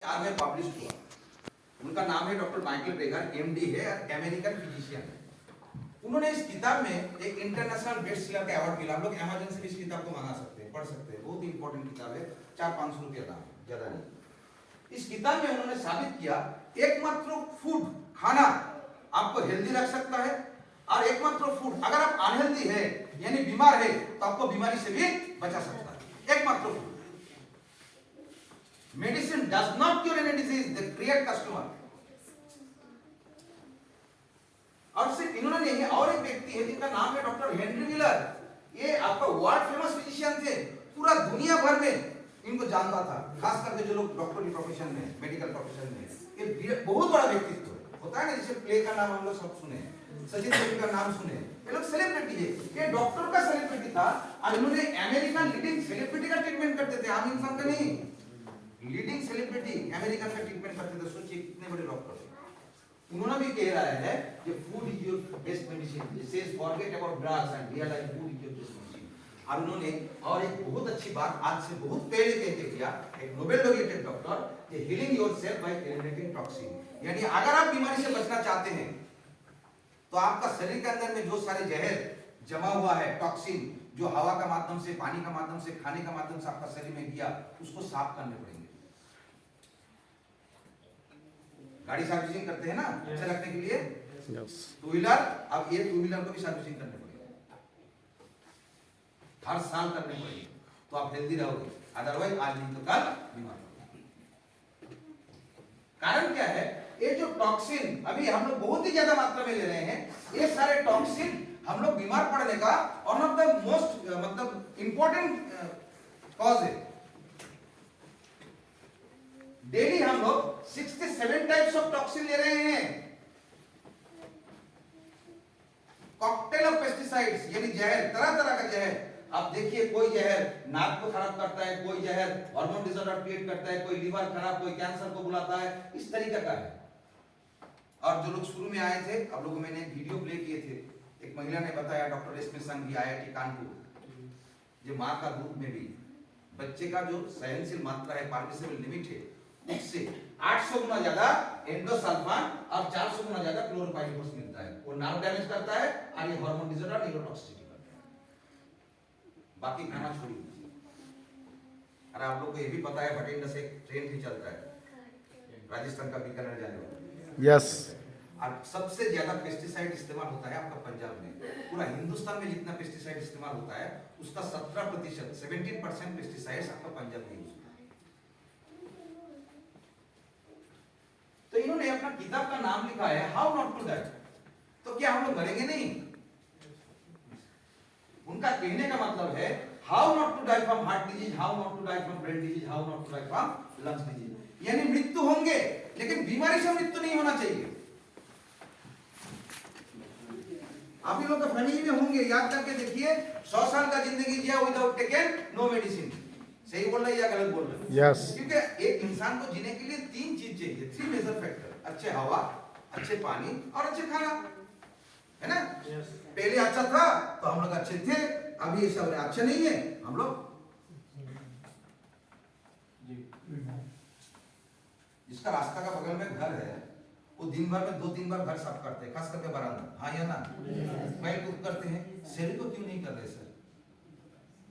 2004 में पब्लिश हुआ। उनका नाम है डॉक्टर माइकल रेगर, एमडी है और अमेरिकन फिजिशियन है। उन्होंने इस किताब में एक इंटरनेशनल बेस्ट सेलर का अवार्ड मिला। हम लोग अमेज़न से भी इस किताब को मंगा सकते हैं, पढ़ सकते हैं। बहुत ही इंपॉर्टेंट किताब है, 400-500 रुपये दाम, ज्यादा नहीं। इस किताब में उन्होंने साबित किया एकमात्र फूड, खाना आपको हेल्दी रख सकता है और एकमात्र फूड अगर आप अनहेल्दी है यानी बीमार है तो आपको बीमारी से भी बचा सकता है। एकमात्र food. Medicine does not cure any disease, they create customer. और सिर्फ इन्होंने नहीं है, और एक व्यक्ति है जिनका नाम है डॉक्टर हेनरी मिलर। ये आपका वर्ल्ड फेमस फिजिशियन थे, पूरा दुनिया भर में इनको जानता था, खास करके जो लोग डॉक्टरी प्रोफेशन में, मेडिकल प्रोफेशन में। ये बहुत बड़ा व्यक्तित्व होता है ना, जैसे प्ले का नाम हम लोग सब सुने, सचिन तेंदुलकर का नाम सुने, ये लोग सेलिब्रिटी है। ये डॉक्टर का सेलिब्रिटी था और इन्होंने अमेरिकन लीडिंग सेलिब्रिटी का ट्रीटमेंट करते थे, आम इंसान का नहीं। लीडिंग सेलिब्रिटी अमेरिकन का ट्रीटमेंट करते थे। सोचिए कितने बड़े डॉक्टर। उन्होंने भी कह रहा है कि food is your best medicine, it says forget about drugs and realise food is your best medicine. और उन्होंने और एक बहुत अच्छी बात आज से बहुत पहले कहते किया, एक नोबेल लॉरिएट डॉक्टर, कि healing yourself bye eliminating toxin. यानी अगर आप बीमारी से बचना चाहते हैं तो आपका शरीर के अंदर में जो सारे जहर जमा हुआ है, टॉक्सिन, जो हवा का माध्यम से, पानी का माध्यम से, खाने का माध्यम से आपका शरीर में गया, उसको साफ करने पड़ेंगे। गाड़ी सर्विसिंग करते हैं ना, अच्छा लगने के लिए। टू व्हीलर, अब ये टू व्हीलर को भी सर्विसिंग करने पड़ेगा, हर साल करने पड़ेगी, तो आप हेल्दी रहोगे। अदरवाइज आज नहीं तो कल बीमार होगे। कारण क्या है? ये जो टॉक्सिन अभी हम लोग बहुत ही ज्यादा मात्रा में ले रहे हैं, ये सारे टॉक्सिन हम लोग बीमार पड़ने का वन ऑफ द मोस्ट मतलब इंपॉर्टेंट कॉज है। डेली हम लोग 67 टाइप्स ऑफ टॉक्सिन ले रहे हैं। कॉकटेल ऑफ पेस्टिसाइड्स यानी जहर, तरह तरह का जहर। आप देखिए, कोई जहर नाक को खराब करता है, कोई जहर हार्मोन डिसऑर्डर क्रिएट करता है, कोई लिवर खराब, कोई कैंसर को बुलाता है, इस तरीके का है। और जो लोग शुरू में आए थे, आप लोगों मैंने वीडियो प्ले किए थे, एक महिला ने बताया, डॉक्टर रेशमी संघी, IIT कानपुर, जो मां का दूध में भी बच्चे का जो सहनशील मात्रा है, परमिसिबल लिमिट है, उससे 800 गुना ज्यादा एंडोसल्फान और 400 गुना ज्यादा क्लोरोपाइरिफॉस मिलता है। वो नर्व डैमेज करता है और ये हार्मोन डिसऑर्डर, न्यूरोटॉक्सिसिटी करता है। बाकी खाना छोड़िए। अरे आप लोग को ये भी पता है, बठिंडा से एक ट्रेन भी चलता है राजस्थान का बीकानेर जाने वाला। यस। और सबसे ज्यादा पेस्टिसाइड इस्तेमाल होता है आपका पंजाब में। पूरा हिंदुस्तान में जितना पेस्टिसाइड इस्तेमाल होता है उसका 17%, 17% पेस्टिसाइड्स आपका पंजाब में यूज होता है। तो इन्होंने अपना किताब का नाम लिखा है हाउ नॉट टू डाई। तो क्या हम लोग मरेंगे नहीं? उनका कहने का मतलब है how not to die from heart disease, how not to die from brain disease, how not to die from lungs disease. यानी मृत्यु होंगे लेकिन बीमारी से मृत्यु नहीं होना चाहिए। आप ही लोग का फैमिली में होंगे, याद करके देखिए, 100 साल का जिंदगी जिया विदाउट टेकन नो मेडिसिन। सही बोल रहा है या गलत बोल रहा है? यस। क्योंकि एक इंसान को जीने के लिए 3 चीज चाहिए, 3 मेजर फैक्टर, अच्छे हवा, अच्छे पानी और अच्छे खाना, है ना? पहले अच्छा था तो हम लोग अच्छे थे, अभी ये सब अच्छे नहीं है हम लोग। जिसका रास्ता का बगल में घर है वो दिन भर में 2-3 बार घर साफ करते हैं, खास करके बरामदा, हाँ या ना? पहले कुक करते हैं, शहरी को क्यों नहीं कर रहे सर?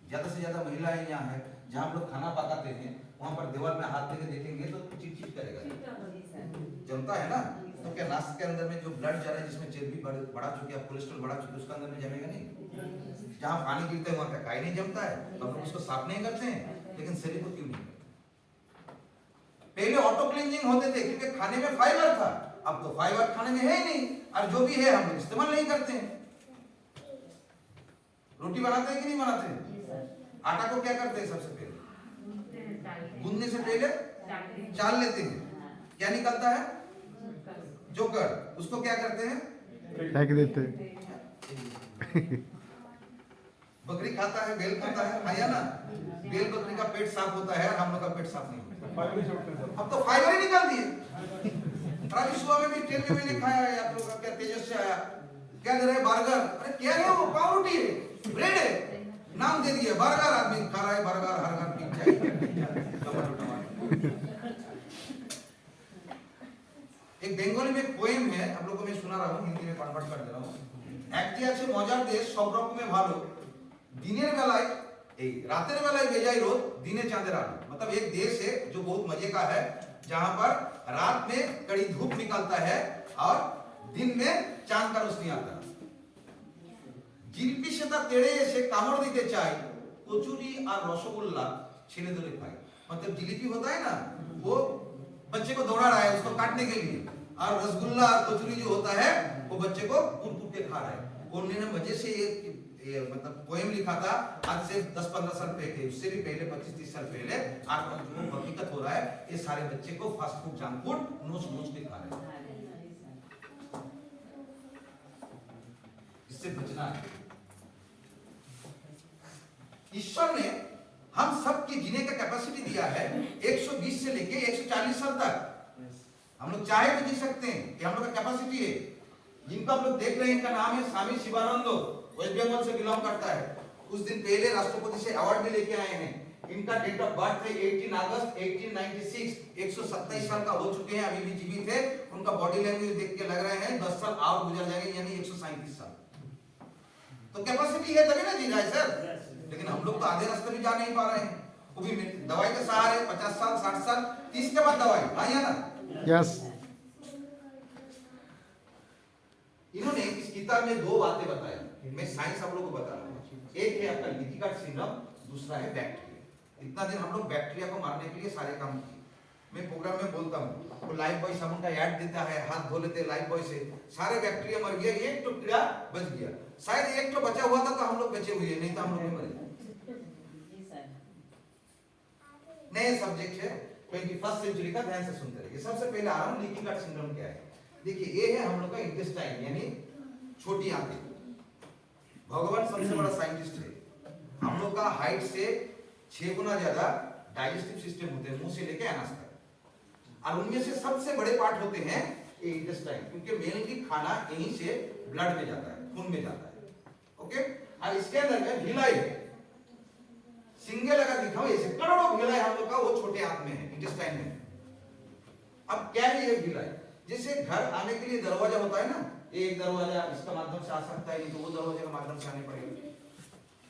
ज्यादा से ज्यादा महिलाएं यहाँ है, जहाँ हम लोग खाना पकाते हैं वहां पर दीवार में हाथ देके देखेंगे तो चिट-चिट करेगा, जमता है ना? तो क्या नाक के अंदर में जो ब्लड जा रहा है, जिसमें चर्बी बढ़ा चुकी है, कोलेस्ट्रॉल बढ़ा चुकी है, उसके अंदर में जमेगा नहीं? जहाँ पानी गिरता है वहां का काई नहीं जमता है, तो हम लोग उसको साफ नहीं करते हैं, लेकिन शरीर को क्यों नहीं करते? पहले ऑटो क्लींजिंग होते थे क्योंकि खाने में फाइबर था, अब तो फाइबर खाने में है ही नहीं, और जो भी है हम लोग इस्तेमाल नहीं करते हैं। रोटी बनाते हैं कि नहीं बनाते हैं? आटा को क्या करते हैं? सबसे पहले गूंदने से पहले चाल लेते हैं, क्या निकलता है? जोकर। उसको क्या करते हैं? फेंक देते हैं। बकरी खाता है, बैल खाता है, आया ना? बैल बकरी का पेट साफ होता है और हम लोग का पेट साफ नहीं होता। अब तो फाइबर ही निकाल दिए। अभी सुबह में भी ट्रेन में मैंने खाया है, आप लोग का क्या तेजस से आया, क्या दे रहे हैं? बर्गर। अरे क्या है वो? पाव रोटी है, ब्रेड है, नाम दे दिया बर्गर। आदमी खा रहा है बर्गर, हर घर पिज्जा। एक बंगाली में पोएम है, आप लोगों को मैं सुना रहा हूँ, हिंदी में कन्वर्ट कर दे रहा हूँ। একটি আছে মজার দেশ সব রকমে ভালো, দিনের বেলায় এই রাতের বেলায় বেজায় রোদ, দিনে চাঁদের আলো। मतलब एक देश है जो बहुत मजे का है, जहां पर रात में कड़ी धूप निकलता है और दिन में चांद का रोशनी आता है। জিলিপি সেটা তেড়ে এসে কামড় দিতে চাই, কচুরি আর রসগোল্লা ছেলে ধরে খায়। मतलब जिलेबी होता है ना, वो बच्चे को दौड़ा रहा है उसको काटने के लिए, और रसगुल्ला और कचौरी जो होता है वो बच्चे को कूट-कूट के खा रहा है। उन्होंने मजे से ये मतलब पोएम लिखा था आज से 10-15 साल पहले, उससे भी पहले 25-30 साल पहले। आज जो हकीकत हो रहा है, ये सारे बच्चे को फास्ट फूड जंक फूड नोच के खा रहे हैं। इससे बचना है। ईश्वर ने हम सब की जीने का कैपेसिटी दिया है 120 से लेके 140 साल तक। हम लोग चाहे तो जी सकते हैं, ये हम लोग का कैपेसिटी है। जिनको आप लोग देख रहे हैं इनका नाम है स्वामी शिवानंद, वेस्ट बंगाल से बिलोंग करता है। कुछ दिन पहले राष्ट्रपति से अवार्ड भी लेके आए हैं। इनका डेट ऑफ बर्थ है 18 अगस्त 1896। 127 साल का हो चुके हैं, अभी भी जीवित है। उनका बॉडी लैंग्वेज देख के लग रहे हैं 10 साल और गुजर जाएंगे, यानी 137 साल। तो कैपेसिटी है तभी ना जी रहा है सर। लेकिन हम लोग तो आधे रास्ते भी जा नहीं पा रहे हैं, वो भी दवाई के सहारे 50 साल 60 साल 30 के बाद दवाई आई है ना। यस। इन्होंने इस किताब में दो बातें बताई, मैं साइंस आप लोगों को बता रहा हूँ। एक है आपका लीची कार्ड सिंड्रोम, दूसरा है बैक्टीरिया। इतना दिन हम लोग बैक्टीरिया को मारने के लिए सारे काम किए। मैं प्रोग्राम में बोलता हूँ, वो लाइफ बॉय साबुन का ऐड देता है, हाथ धो लेते लाइफ बॉय से, सारे बैक्टीरिया मर गया, एक तो कीड़ा बच गया। शायद एक तो बचा हुआ था तो हम लोग बचे हुए, नहीं तो हम लोग भी मरे। नए सब्जेक्ट है 21st सेंचुरी का, ध्यान से सुनते रहिए। सबसे पहले आ रहा हूँ लीकी कार्ड सिंड्रोम क्या है। देखिए ये है हम लोग का इंटेस्टाइन, यानी छोटी आंतें। भगवान सबसे बड़ा साइंटिस्ट है। हम लोग का हाइट से 6 गुना ज्यादा डाइजेस्टिव सिस्टम होते हैं, मुंह से लेके अनाज तक, और उनमें से सबसे बड़े पार्ट होते हैं ये इंटेस्टाइन, क्योंकि मेनली खाना यहीं से ब्लड में जाता है, खून में जाता है। ओके, और इसके अंदर में भिलाई है, सिंगल अगर दिखाओ ऐसे करोड़ों भिलाई हम लोग का वो छोटे आंत में है, इंटेस्टाइन में। अब क्या है ये भिलाई? जैसे घर आने के लिए दरवाजा होता है ना, एक दरवाजा इसका माध्यम से आ सकता है, नहीं तो वो दरवाजे का माध्यम से आने पड़ेगा।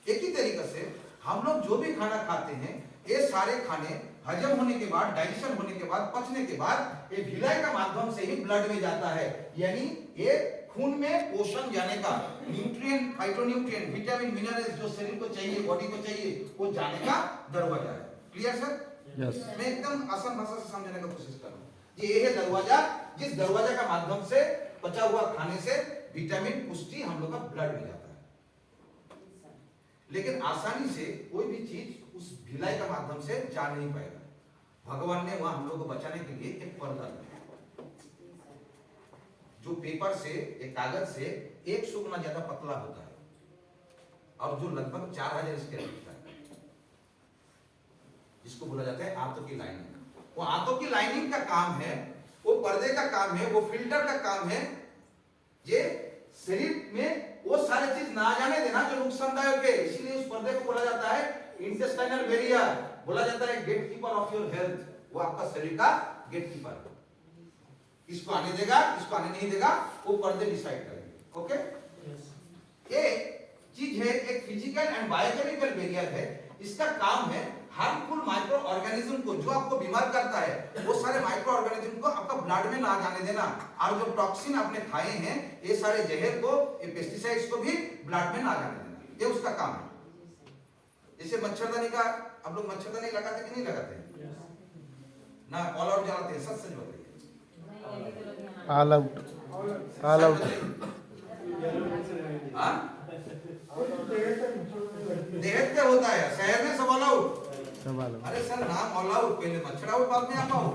एक ही तरीके से हम लोग जो भी खाना खाते हैं, ये सारे खाने हजम होने के बाद, डाइजेशन होने के बाद, पचने के बाद ये भिलाई का माध्यम से ही ब्लड में जाता है। यानी ये खून में पोषण जाने का, न्यूट्रिएंट, फाइटोन्यूट्रिएंट, विटामिन, मिनरल्स जो शरीर को चाहिए, बॉडी को चाहिए, वो जाने का दरवाजा है। Clear sir? यस। मैं एकदम आसान भाषा से समझाने का कोशिश कर रहा हूँ। ये है दरवाजा, जिस दरवाजा का माध्यम से बचा हुआ खाने से विटामिन, पुष्टि हम लोग का ब्लड में जाता है। लेकिन आसानी से कोई भी चीज उस भिलाई का माध्यम से जा नहीं पाएगा। भगवान ने वहां हम लोग को बचाने के लिए एक पर्दा दिया, जो पेपर से, एक कागज से 100 गुना ज्यादा पतला होता है, और जो लगभग 4000 स्क्वायर होता है, जिसको बोला जाता है आंतों की लाइनिंग। वो आंतों की लाइनिंग का काम है, वो पर्दे का काम है, वो फिल्टर का काम है, ये शरीर में वो सारे चीज ना जाने देना जो नुकसानदायक है। इसीलिए उस पर्दे को बोला जाता है इंटेस्टाइनल बैरियर, बोला जाता है गेटकीपर ऑफ योर हेल्थ। वो आपका शरीर का गेटकीपर, इसको आने देगा, इसको आने नहीं देगा, वो पर्दे डिसाइड करेंगे। ओके, ये चीज है, एक फिजिकल एंड बायोकेमिकल बैरियर है। इसका काम है हार्मफुल माइक्रो ऑर्गेनिज्म को, जो आपको बीमार करता है, वो सारे माइक्रो ऑर्गेनिज्म को आपका ब्लड में ना जाने देना, और जो टॉक्सिन आपने खाए हैं, ये सारे जहर को, ये पेस्टिसाइड्स को भी ब्लड में ना जाने देना, ये उसका काम है। जैसे मच्छरदानी का, आप लोग मच्छरदानी लगाते कि नहीं लगाते ना? ऑल आउट जलाते हैं, सच बताइए। All out, all out. हाँ, देहत क्या होता है, शहर में सब ऑल आउट। अरे सर, नाम ऑल आउट, पहले मच्छर आउट, बाद में आप आउट,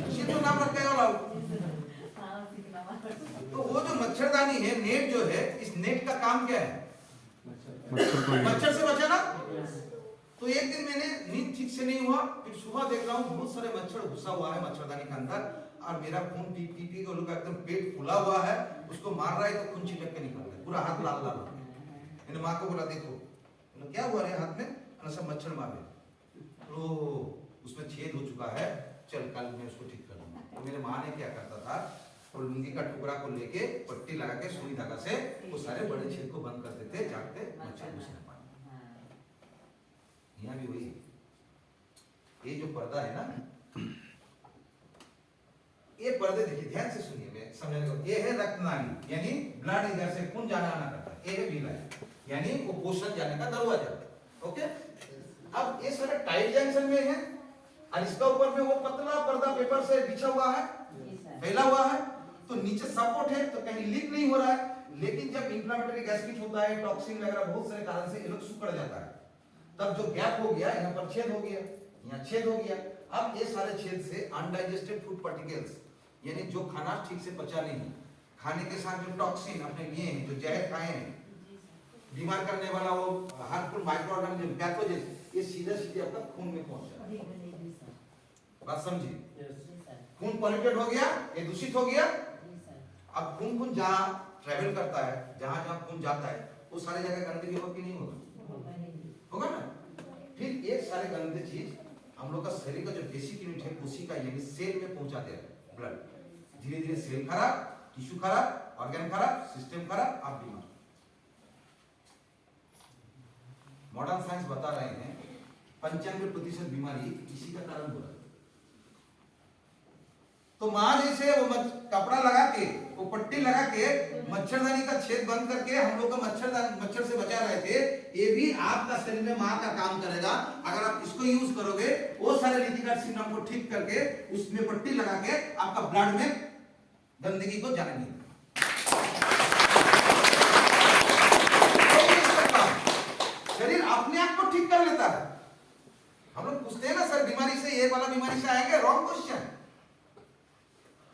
इसी तो नाम रखा है ऑल आउट। तो वो जो मच्छरदानी है, नेट जो है, इस नेट का काम क्या है? मच्छर से बचाना। तो एक दिन मैंने नींद ठीक से नहीं हुआ, फिर सुबह देख रहा हूँ बहुत सारे मच्छर घुसा हुआ है मच्छरदानी के अंदर, और मेरा खून पी पी पी के एकदम पेट फूला हुआ है, उसको मार रहा है तो खून छिटक के निकल रहा है, पूरा हाथ लाल लाल। मैंने माँ को बोला, देखो क्या हुआ रे हाथ में? सब मच्छर मारे, तो उसमें छेद हो चुका है, चल कल मैं उसको ठीक कर दूंगा। तो मेरे माँ ने क्या करता था, और लुंगी का टुकड़ा को लेके पट्टी लगा के सुई धागा से वो सारे बड़े छेद को बंद करते थे, जाते मच्छर घुस न पाए। यहाँ भी वही है। ये जो पर्दा है ना, ये पर्दे देखिए ध्यान से सुनिए, मैं समझाने को, ये है रक्तनाली यानी ब्लड इधर से खून जाना आना करता है, ये है वीलाइन यानी वो पोषण जाने का दरवाजा। ओके, अब ये सारा टाइट जंक्शन में है और इसका ऊपर में वो पतला पर्दा पेपर से बिछा हुआ है, फैला हुआ है, तो नीचे सपोर्ट है तो कहीं लीक नहीं हो रहा है। लेकिन जब इंफ्लेमेटरी गैस्ट्रिक होता है, टॉक्सिन वगैरह बहुत सारे कारण से ये लोग सिकुड़ जाता है, तब जो गैप हो गया, यहाँ पर छेद हो गया, यहाँ छेद हो गया। अब ये सारे छेद से अनडाइजेस्टेड फूड पार्टिकल्स यानी जो खाना ठीक से पचा नहीं, खाने के साथ जो टॉक्सिन अपने लिए हैं, जो जहर खाए हैं, बीमार करने वाला वो हार्मफुल माइक्रो ऑर्गेनिज्म पैथोजेन, ये सीधे सीधे आपका खून में पहुंच जाता है। बात समझिए, खून पॉल्यूटेड हो गया, ये दूषित हो गया। अब खून जहां ट्रेवल करता है, जहां जहां खून जाता है, वो सारे जगह गंदगी होगी नहीं होगा, होगा ना। फिर एक सारे गंदे चीज हम लोग का शरीर का जो बेसिक यूनिट है कोशिका यानी सेल में पहुंचाते हैं ब्लड। धीरे धीरे सेल खराब, टिश्यू खराब, ऑर्गन खराब, सिस्टम खराब, आप बीमार। मॉडर्न साइंस बता रहे हैं 95% बीमारी इसी का कारण हो रहा है। तो मां जैसे वो कपड़ा लगा के, वो पट्टी लगा के, मच्छरदानी का छेद बंद करके हम लोग का मच्छर से बचा रहे थे। ये भी आपका शरीर में मां का काम करेगा अगर आप इसको यूज करोगे। वो सारे लीकी गार्ड सिंड्रोम को ठीक करके उसमें पट्टी लगा के आपका ब्लड में गंदगी को जाने नहीं। शरीर अपने आप को ठीक कर लेता है। हम लोग पूछते हैं ना सर बीमारी से, ये वाला बीमारी से आएंगे, रॉन्ग क्वेश्चन।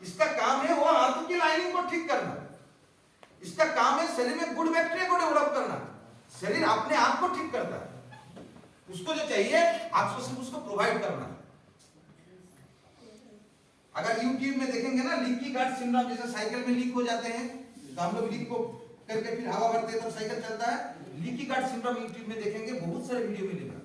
इसका काम है वो आंतों की लाइनिंग को ठीक करना, इसका काम है शरीर में गुड बैक्टीरिया को डेवलप करना। शरीर अपने आप को ठीक करता है, उसको जो चाहिए आपको सिर्फ उसको प्रोवाइड करना है। अगर यूट्यूब में देखेंगे ना लीकी गार्ड सिंड्रोम, जैसे साइकिल में लीक हो जाते हैं तो हम लोग लीक को करके फिर हवा भरते हैं तब साइकिल चलता है। लीकी गार्ड सिंड्रोम यूट्यूब में देखेंगे, बहुत सारे वीडियो मिलेगा।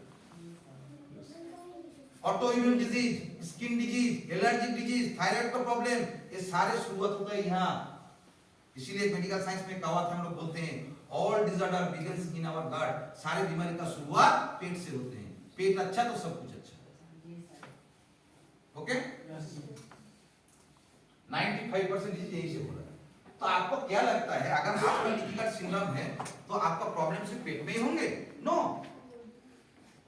Auto immune disease, skin disease, allergic disease, thyroid का प्रॉब्लम, ये सारे शुरुआत होता है यहाँ। इसीलिए मेडिकल साइंस में कहावत हम लोग बोलते हैं all disorder begins in our gut. सारे बीमारी का शुरुआत पेट से होते हैं। पेट अच्छा तो सब कुछ अच्छा। ओके, 95% डिजीज यही से हो रहा है। तो आपको क्या लगता है अगर आपका लीकी गट सिंड्रोम है तो आपका प्रॉब्लम सिर्फ पेट में ही होंगे? नो,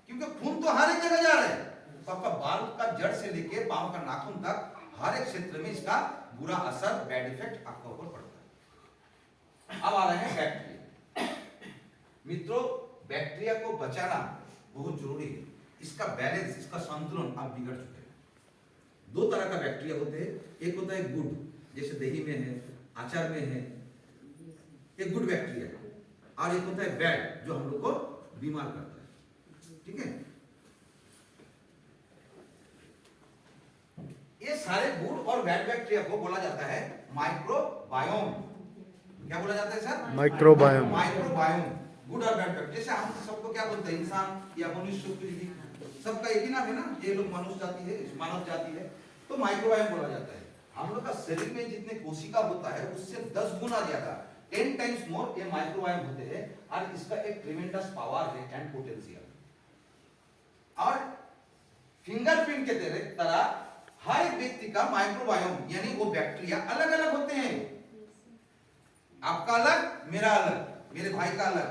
क्योंकि खून तो हर एक जगह जा रहा है। तो आपका बाल का जड़ से लेके पांव का नाखून तक हर एक क्षेत्र में इसका बुरा असर, बैड इफेक्ट आपका ऊपर पड़ता है। अब आ रहे हैं बैक्टीरिया। मित्रों, बैक्टीरिया को बचाना बहुत जरूरी है। इसका बैलेंस, इसका संतुलन आप बिगड़ चुके हैं। दो तरह का बैक्टीरिया होते हैं, एक होता है गुड, जैसे दही में है, अचार में है, एक गुड बैक्टीरिया, और एक होता है बैड जो हम लोग को बीमार करता है। ठीक है, ये सारे गुड और बैड बैक्टीरिया को बोला जाता है माइक्रोबायोम। क्या बोला जाता है सर? माइक्रोबायोम। माइक्रोबायोम, गुड और बैड बैक्टीरिया। जैसे हम सबको क्या बोलते हैं, इंसान या मनुष्य, सबका एक ही नाम है ना, ये लोग मनुष्य जाति है, मानव जाति है, तो माइक्रोबायोम बोला जाता है। हम लोग का शरीर में जितने कोशिका होता है उससे 10 गुना ज्यादा, 10 टाइम्स मोर ये माइक्रोबायोम होते हैं। और इसका एक ट्रिमेंडस पावर है एंड पोटेंशियल। और फिंगरप्रिंट के तरह हर एक व्यक्ति का माइक्रोबायोम यानी वो बैक्टीरिया अलग अलग होते हैं। आपका अलग, मेरा अलग, मेरे भाई का अलग,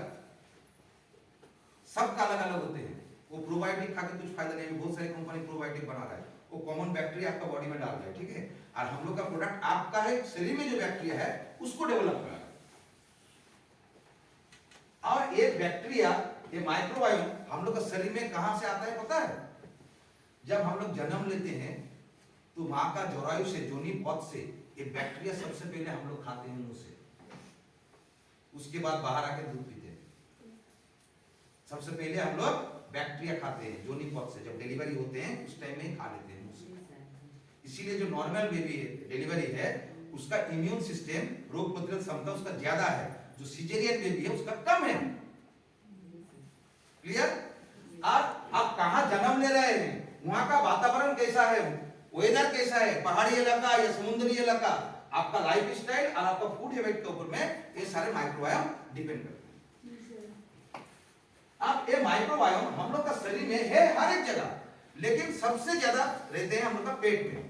सबका अलग अलग होते हैं। वो प्रोबायोटिक खा के कुछ फायदा नहीं है, बहुत सारी कंपनी प्रोबायोटिक बना रहा है, वो कॉमन बैक्टीरिया आपका बॉडी में डाल रहा है। ठीक है, और हम लोग का प्रोडक्ट आपका है, शरीर में जो बैक्टीरिया है उसको डेवलप कर रहा है। और एक बैक्टीरिया, ये माइक्रोबायोम हम लोग का शरीर में कहां से आता है पता है? जब हम लोग जन्म लेते हैं तो मां का जरायु से, जोनी पौध से ये बैक्टीरिया सबसे पहले हम लोग खाते हैं मुंह से, उसके बाद बाहर आके दूध पीते हैं। सबसे पहले हम लोग बैक्टीरिया खाते हैं जोनी पौध से, जब डिलीवरी होते हैं उस टाइम में ही खा लेते हैं मुंह से। इसीलिए जो नॉर्मल बेबी डिलीवरी है उसका इम्यून सिस्टम, रोग प्रतिरोधक क्षमता उसका ज्यादा है, जो सिजेरियन बेबी है उसका कम है। क्लियर? आप कहां जन्म ले रहे हैं, वहां का वातावरण कैसा है, वेदर कैसा है, पहाड़ी इलाका या समुद्री इलाका, आपका लाइफ स्टाइल और आपका फूड हैबिट के ऊपर में ये सारे माइक्रोबायोम डिपेंड करते हैं। अब ये माइक्रोबायोम हम लोग का शरीर में है हर एक जगह, लेकिन सबसे ज्यादा रहते हैं हम लोग का पेट में,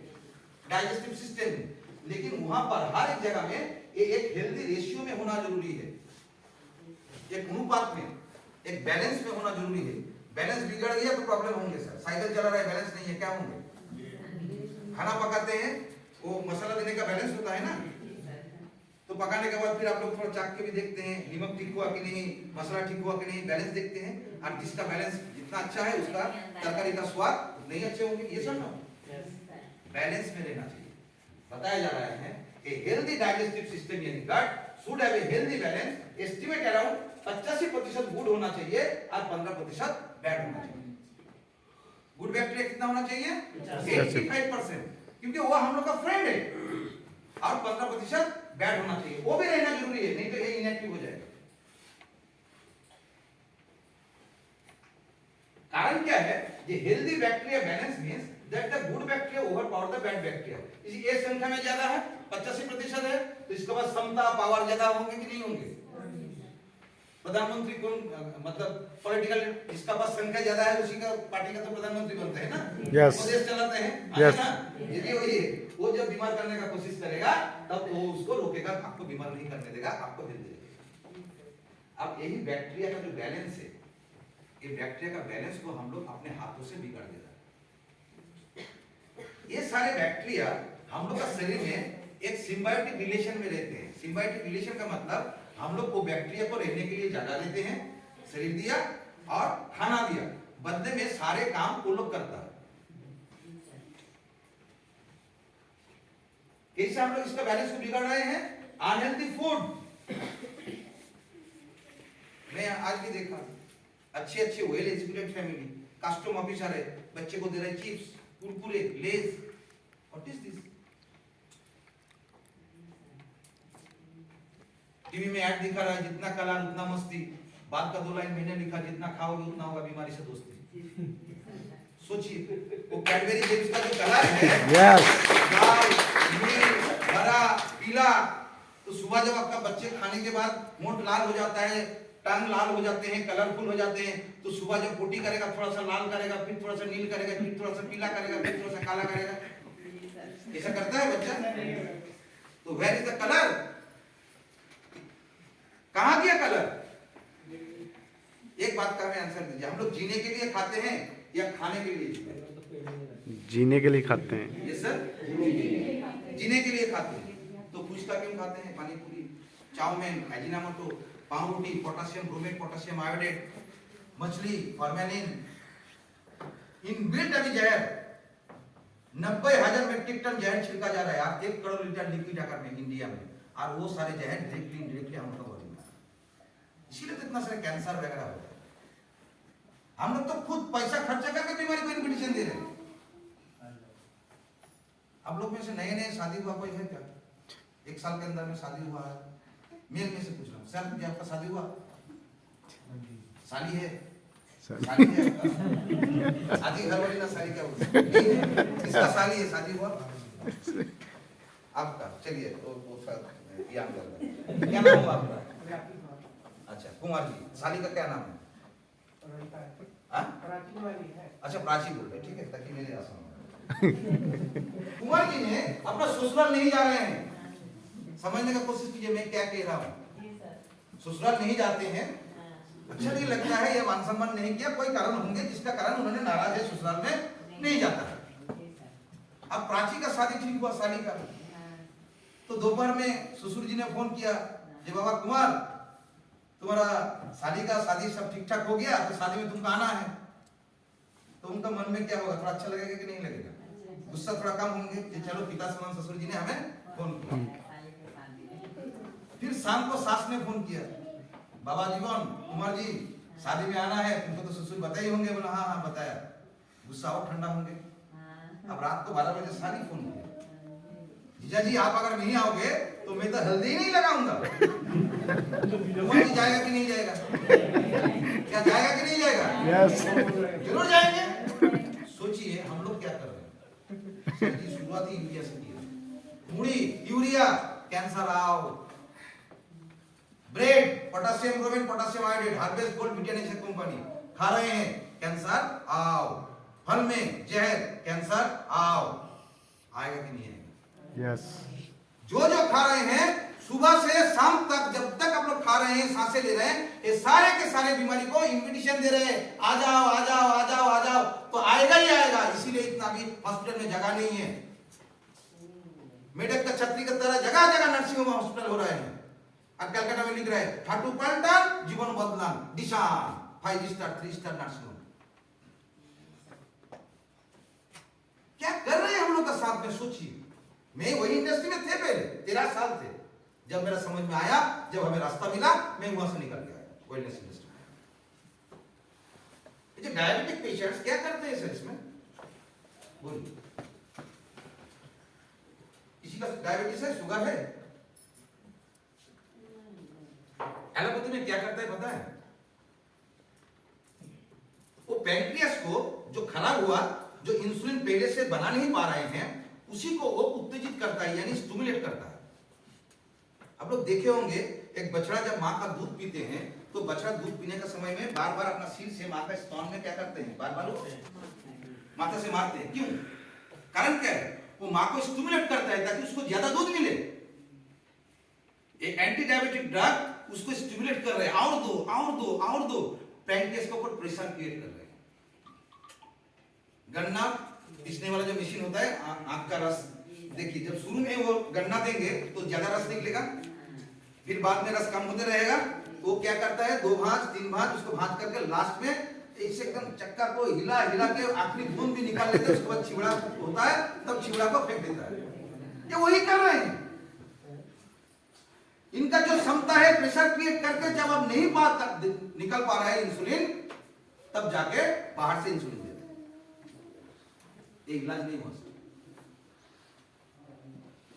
डाइजेस्टिव सिस्टम में। लेकिन वहां पर हर एक जगह में ये एक हेल्दी रेशियो में होना जरूरी है, एक अनुपात में, एक बैलेंस में होना जरूरी है। बैलेंस बिगड़ गया तो प्रॉब्लम होंगे सर। साइकिल चला रहा है, बैलेंस नहीं है, क्या होंगे? खाना पकाते हैं, वो मसाला देने का बैलेंस होता है ना, तो पकाने के बाद फिर आप लोग थोड़ा चाक के भी देखते हैं, नमक ठीक हुआ कि नहीं, मसाला ठीक हुआ कि नहीं, बैलेंस देखते हैं। और जिसका बैलेंस जितना अच्छा है उसका तरकारी का स्वाद नहीं अच्छे होंगे। ये सब ना बैलेंस में रहना चाहिए। बताया जा रहा है कि हेल्दी डाइजेस्टिव सिस्टम यानी gut should have a healthy balance. Estimate around 85% good होना चाहिए और 15% बैड होना चाहिए। गुड बैक्टीरिया कितना होना चाहिए? 85%, क्योंकि वो हम लोग का फ्रेंड है। और 15% बैड होना चाहिए, वो भी रहना जरूरी है, नहीं तो ये इनएक्टिव हो जाएगा। कारण क्या है? ये healthy bacteria balance means that the good bacteria overpower the bad bacteria. इसी एक संख्या में ज्यादा है, 85% है, तो इसके बाद समता पावर ज्यादा होंगे कि नहीं होंगे? प्रधानमंत्री कौन, मतलब पॉलिटिकल जिसका पास संख्या ज्यादा है उसी का पार्टी का तो प्रधानमंत्री बनते हैं ना। Yes. वो देश चलाते हैं। Yes. ये भी वही है। वो जब बीमार करने का कोशिश करेगा तब वो उसको रोकेगा, आपको बीमार नहीं करने देगा, आपको हेल्थ देगा। अब यही बैक्टीरिया का जो बैलेंस है, ये बैक्टीरिया का बैलेंस को हम लोग अपने हाथों से बिगाड़ देता है। ये सारे बैक्टीरिया हम लोग का शरीर में एक सिम्बायोटिक रिलेशन में रहते हैं। सिम्बायोटिक रिलेशन का मतलब हम लोग को बैक्टीरिया को रहने के लिए जगह देते हैं, शरीर दिया और खाना दिया, बदले में सारे काम वो लोग करता है। कैसे हम लोग इसका बैलेंस को बिगाड़ रहे हैं? Unhealthy food. मैं आज भी देखा, अच्छे अच्छे well educated family, custom officer है, बच्चे को दे रहे chips, Kurkure, Lay's. What is this? TV में ऐड दिखा रहा है, जितना कलर उतना मस्ती, बात का 2 लाइन मैंने लिखा, जितना खाओगे उतना होगा बीमारी से दोस्ती। सोचिए, वो कैडबरी जेम्स का जो कलर है, Yes. लाल, नील, हरा, पीला, तो सुबह जब आपका बच्चे खाने के बाद होंठ लाल हो जाता है, टंग लाल हो जाते हैं, कलरफुल हो जाते हैं, तो सुबह जब पोटी करेगा थोड़ा सा लाल करेगा, फिर थोड़ा सा नील करेगा, फिर थोड़ा सा पीला करेगा, फिर थोड़ा सा काला करेगा। ऐसा करता है बच्चा? तो वेयर इज द कलर? कहां गया कलर? एक बात का हमें आंसर दीजिए, हम लोग जीने के लिए खाते हैं या खाने के लिए जीते हैं? जीने के लिए खाते हैं। यस सर, जीने के लिए खाते हैं। तो फुचका क्यों खाते हैं? पानी पूरी, चाउमीन, अजीनामोटो, पावरोटी, पोटेशियम ब्रोमेट, पोटेशियम आयोडेट, मछली, फॉर्मेलिन, इन बिल्ट अभी जहर 90,000 मेट्रिक टन जहर छिड़का जा रहा है आज 1 करोड़ लीटर लिक्विड आकर में इंडिया में, और वो सारे जहर डायरेक्टली इनडायरेक्टली हम लोग बॉडी में, इसीलिए तो इतना सारे कैंसर वगैरह हो रहा है। हम लोग तो खुद पैसा खर्चा करके बीमारी को इन्विटेशन दे रहे हैं। आप लोग में से नए नए शादी हुआ कोई है क्या? 1 साल के अंदर में शादी हुआ है? मेल में से पूछ रहा हूँ, सर क्या आपका शादी हुआ? साली है? साली है आपका? शादी घर वाली ना साली क्या बोलते हैं? इसका साली है, शादी हुआ आपका? चलिए वो याद कर लें। क्या नाम हुआ आपका? अच्छा कुमार जी, साली का क्या नाम है? अच्छा प्राची बोल रहे, ठीक है, ताकि मेरे आसान हो। कुमार जी ने अपना ससुराल नहीं जा रहे हैं, समझने का कोशिश कीजिए मैं क्या कह रहा हूँ। ससुराल नहीं जाते हैं, अच्छा नहीं लगता है, या मान सम्मान नहीं किया, कोई कारण होंगे जिसका कारण उन्होंने नाराज है, ससुराल में नहीं जाता है। अब प्राची का शादी ठीक हुआ साली का, तो दोपहर में ससुर जी ने फोन किया, जी बाबा कुमार तुम्हारा साली का शादी सब ठीक ठाक हो गया, तो शादी में तुमको आना है। तो उनका मन में क्या होगा? थोड़ा अच्छा लगेगा कि नहीं लगेगा? गुस्सा थोड़ा कम होंगे कि चलो पिता समान ससुर जी ने हमें फोन किया। फिर शाम को सास ने फोन किया, बाबा जीवन कुमार जी शादी में आना है, तुमको तो ससुर बताए होंगे। बोला हाँ हाँ बताया। गुस्सा और ठंडा होंगे। अब रात को 12 बजे साली फोन किया, जीजा जी आप अगर नहीं आओगे तो मैं तो हल्दी नहीं लगाऊंगा। कुमार जी जाएगा कि नहीं जाएगा? क्या जाएगा कि नहीं जाएगा? यस। जरूर जाएंगे। सोचिए हम लोग क्या कर रहे हैं। सर शुरुआत ही यूरिया से की है। मूड़ी यूरिया कैंसर आओ। Bread potassium bromine potassium iodate harvest gold Britain company खा रहे हैं कैंसर आओ। फल में जहर कैंसर आओ। आएगा कि नहीं आएगा? यस। जो जो खा रहे हैं सुबह से शाम तक, जब तक आप लोग खा रहे हैं, सांसें ले रहे हैं, ये सारे के सारे बीमारी को इन्विटेशन दे रहे हैं, आ जाओ आ जाओ आ जाओ आ जाओ, तो आएगा ही आएगा। इसीलिए इतना भी हॉस्पिटल में जगह नहीं है। मेडक का छतरी की तरह जगह जगह नर्सिंग होम हॉस्पिटल हो रहे हैं। और कलकत्ता में लिख रहे हैं ठाटू पलटन जीवन बदलान दिशान 5 स्टार 3 स्टार नर्सिंग होम। क्या कर रहे हैं हम लोग का साथ में, सोचिए। मैं वही इंडस्ट्री में थे पहले 13 साल थे। जब मेरा समझ में आया, जब हमें रास्ता मिला, मैं वहां से निकल गया वेलनेस इंडस्ट्री में। ये जो डायबिटिक पेशेंट्स क्या करते हैं सर इसमें, बोलिए। किसी का डायबिटीज है, शुगर है, एलोपैथी में क्या करता है पता है? वो पैंक्रियास को जो खराब हुआ, जो इंसुलिन पहले से बना नहीं पा रहे हैं, उसी को वो उत्तेजित करता है, यानी स्टिमुलेट करता है। आप लोग देखे होंगे एक बछड़ा जब माँ का दूध पीते हैं तो बछड़ा दूध पीने का समय में बार बार अपना सिर से माँ का स्तन में क्या करते हैं, बार बार माथा से मारते हैं। क्यों? कारण क्या है? वो माँ को स्टिमुलेट करता है ताकि उसको ज्यादा दूध मिले। एक एंटी डायबिटिक ड्रग उसको स्टिमुलेट कर रहे हैं, और दो और दो और दो, पैंक्रियास के ऊपर प्रेशर क्रिएट कर रहे हैं। गन्ना पीसने वाला जो मशीन होता है, आंख का रस देखिए, जब शुरू में वो गन्ना देंगे तो ज्यादा रस निकलेगा, फिर बाद में रस कम होते रहेगा। वो क्या करता है, 2 भांज 3 भांज उसको भांज करके लास्ट में ऐसे एकदम चक्का को हिला हिला के आखिरी बूंद भी निकाल लेते हैं। उसके बाद छिबड़ा होता है, तब छिबड़ा को फेंक देता है। ये वही कर रहे हैं। इनका जो क्षमता है प्रेशर क्रिएट करके, जब अब नहीं निकल पा रहा है इंसुलिन, तब जाके बाहर से इंसुलिन देते हैं। ये इलाज नहीं हो सकता।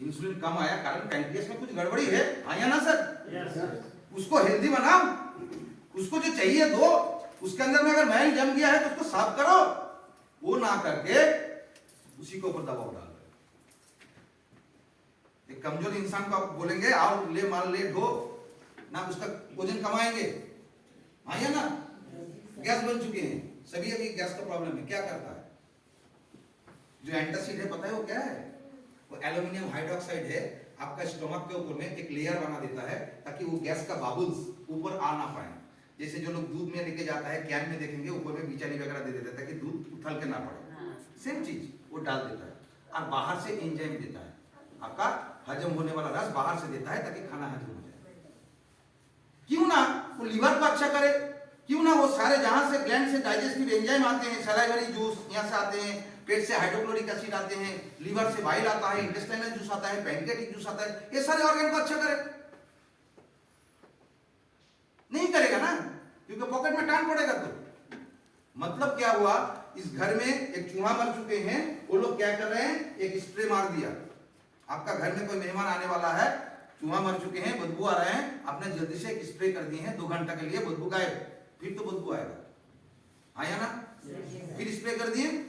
इंसुलिन कम आया कारण पैंक्रियास में कुछ गड़बड़ी है, आया ना सर? yes, उसको हेल्दी बनाओ, उसको जो चाहिए दो, उसके अंदर में अगर मैल जम गया है तो उसको साफ करो। वो ना करके उसी के ऊपर दबाव डाल रहे। एक कमजोर इंसान को आप बोलेंगे आओ ले माल ले ढो ना, उसका वजन कमाएंगे, आया ना? गैस बन चुके हैं सभी, अभी गैस का प्रॉब्लम है। क्या करता है जो एंटासिड है, पता है वो क्या है? वो एल्यूमिनियम हाइड्रोक्साइड है। आपका स्टमक के ऊपर में एक लेयर बना देता है ताकि वो गैस का बबल्स ऊपर आ ना पाए। जैसे जो लोग दूध में लेके जाता है, कैन में देखेंगे ऊपर में बिचानी वगैरह दे देता है ताकि दूध उथल के ना पड़े। सेम चीज वो डाल देता है, और बाहर से एंजाइम देता है, आपका हजम होने वाला रस बाहर से देता है ताकि खाना हजम हो जाए। क्यों ना वो लीवर को अच्छा करे, क्यों ना वो सारे जहां से ग्लैंड से डाइजेस्टिव एंजाइम आते हैं, सलाइवरी जूस यहाँ से आते हैं, पेट से हाइड्रोक्लोरिक एसिड आते हैं, लीवर से बाइल आता है, इंटेस्टाइनल जूस आता है, पैंक्रियाटिक जूस आता है, ये सारे ऑर्गन को अच्छा करे। नहीं करेगा ना, क्योंकि पॉकेट में टान पड़ेगा। तो मतलब क्या हुआ, इस घर में एक चूहा मर चुके हैं, वो लोग क्या कर रहे हैं, एक स्प्रे मार दिया। आपका घर में कोई मेहमान आने वाला है, चूहा मर चुके हैं, बदबू आ रहे हैं, आपने जल्दी से एक स्प्रे कर दिए हैं, 2 घंटा के लिए बदबू गायब, फिर तो बदबू आएगा, आया ना? फिर स्प्रे कर दिए।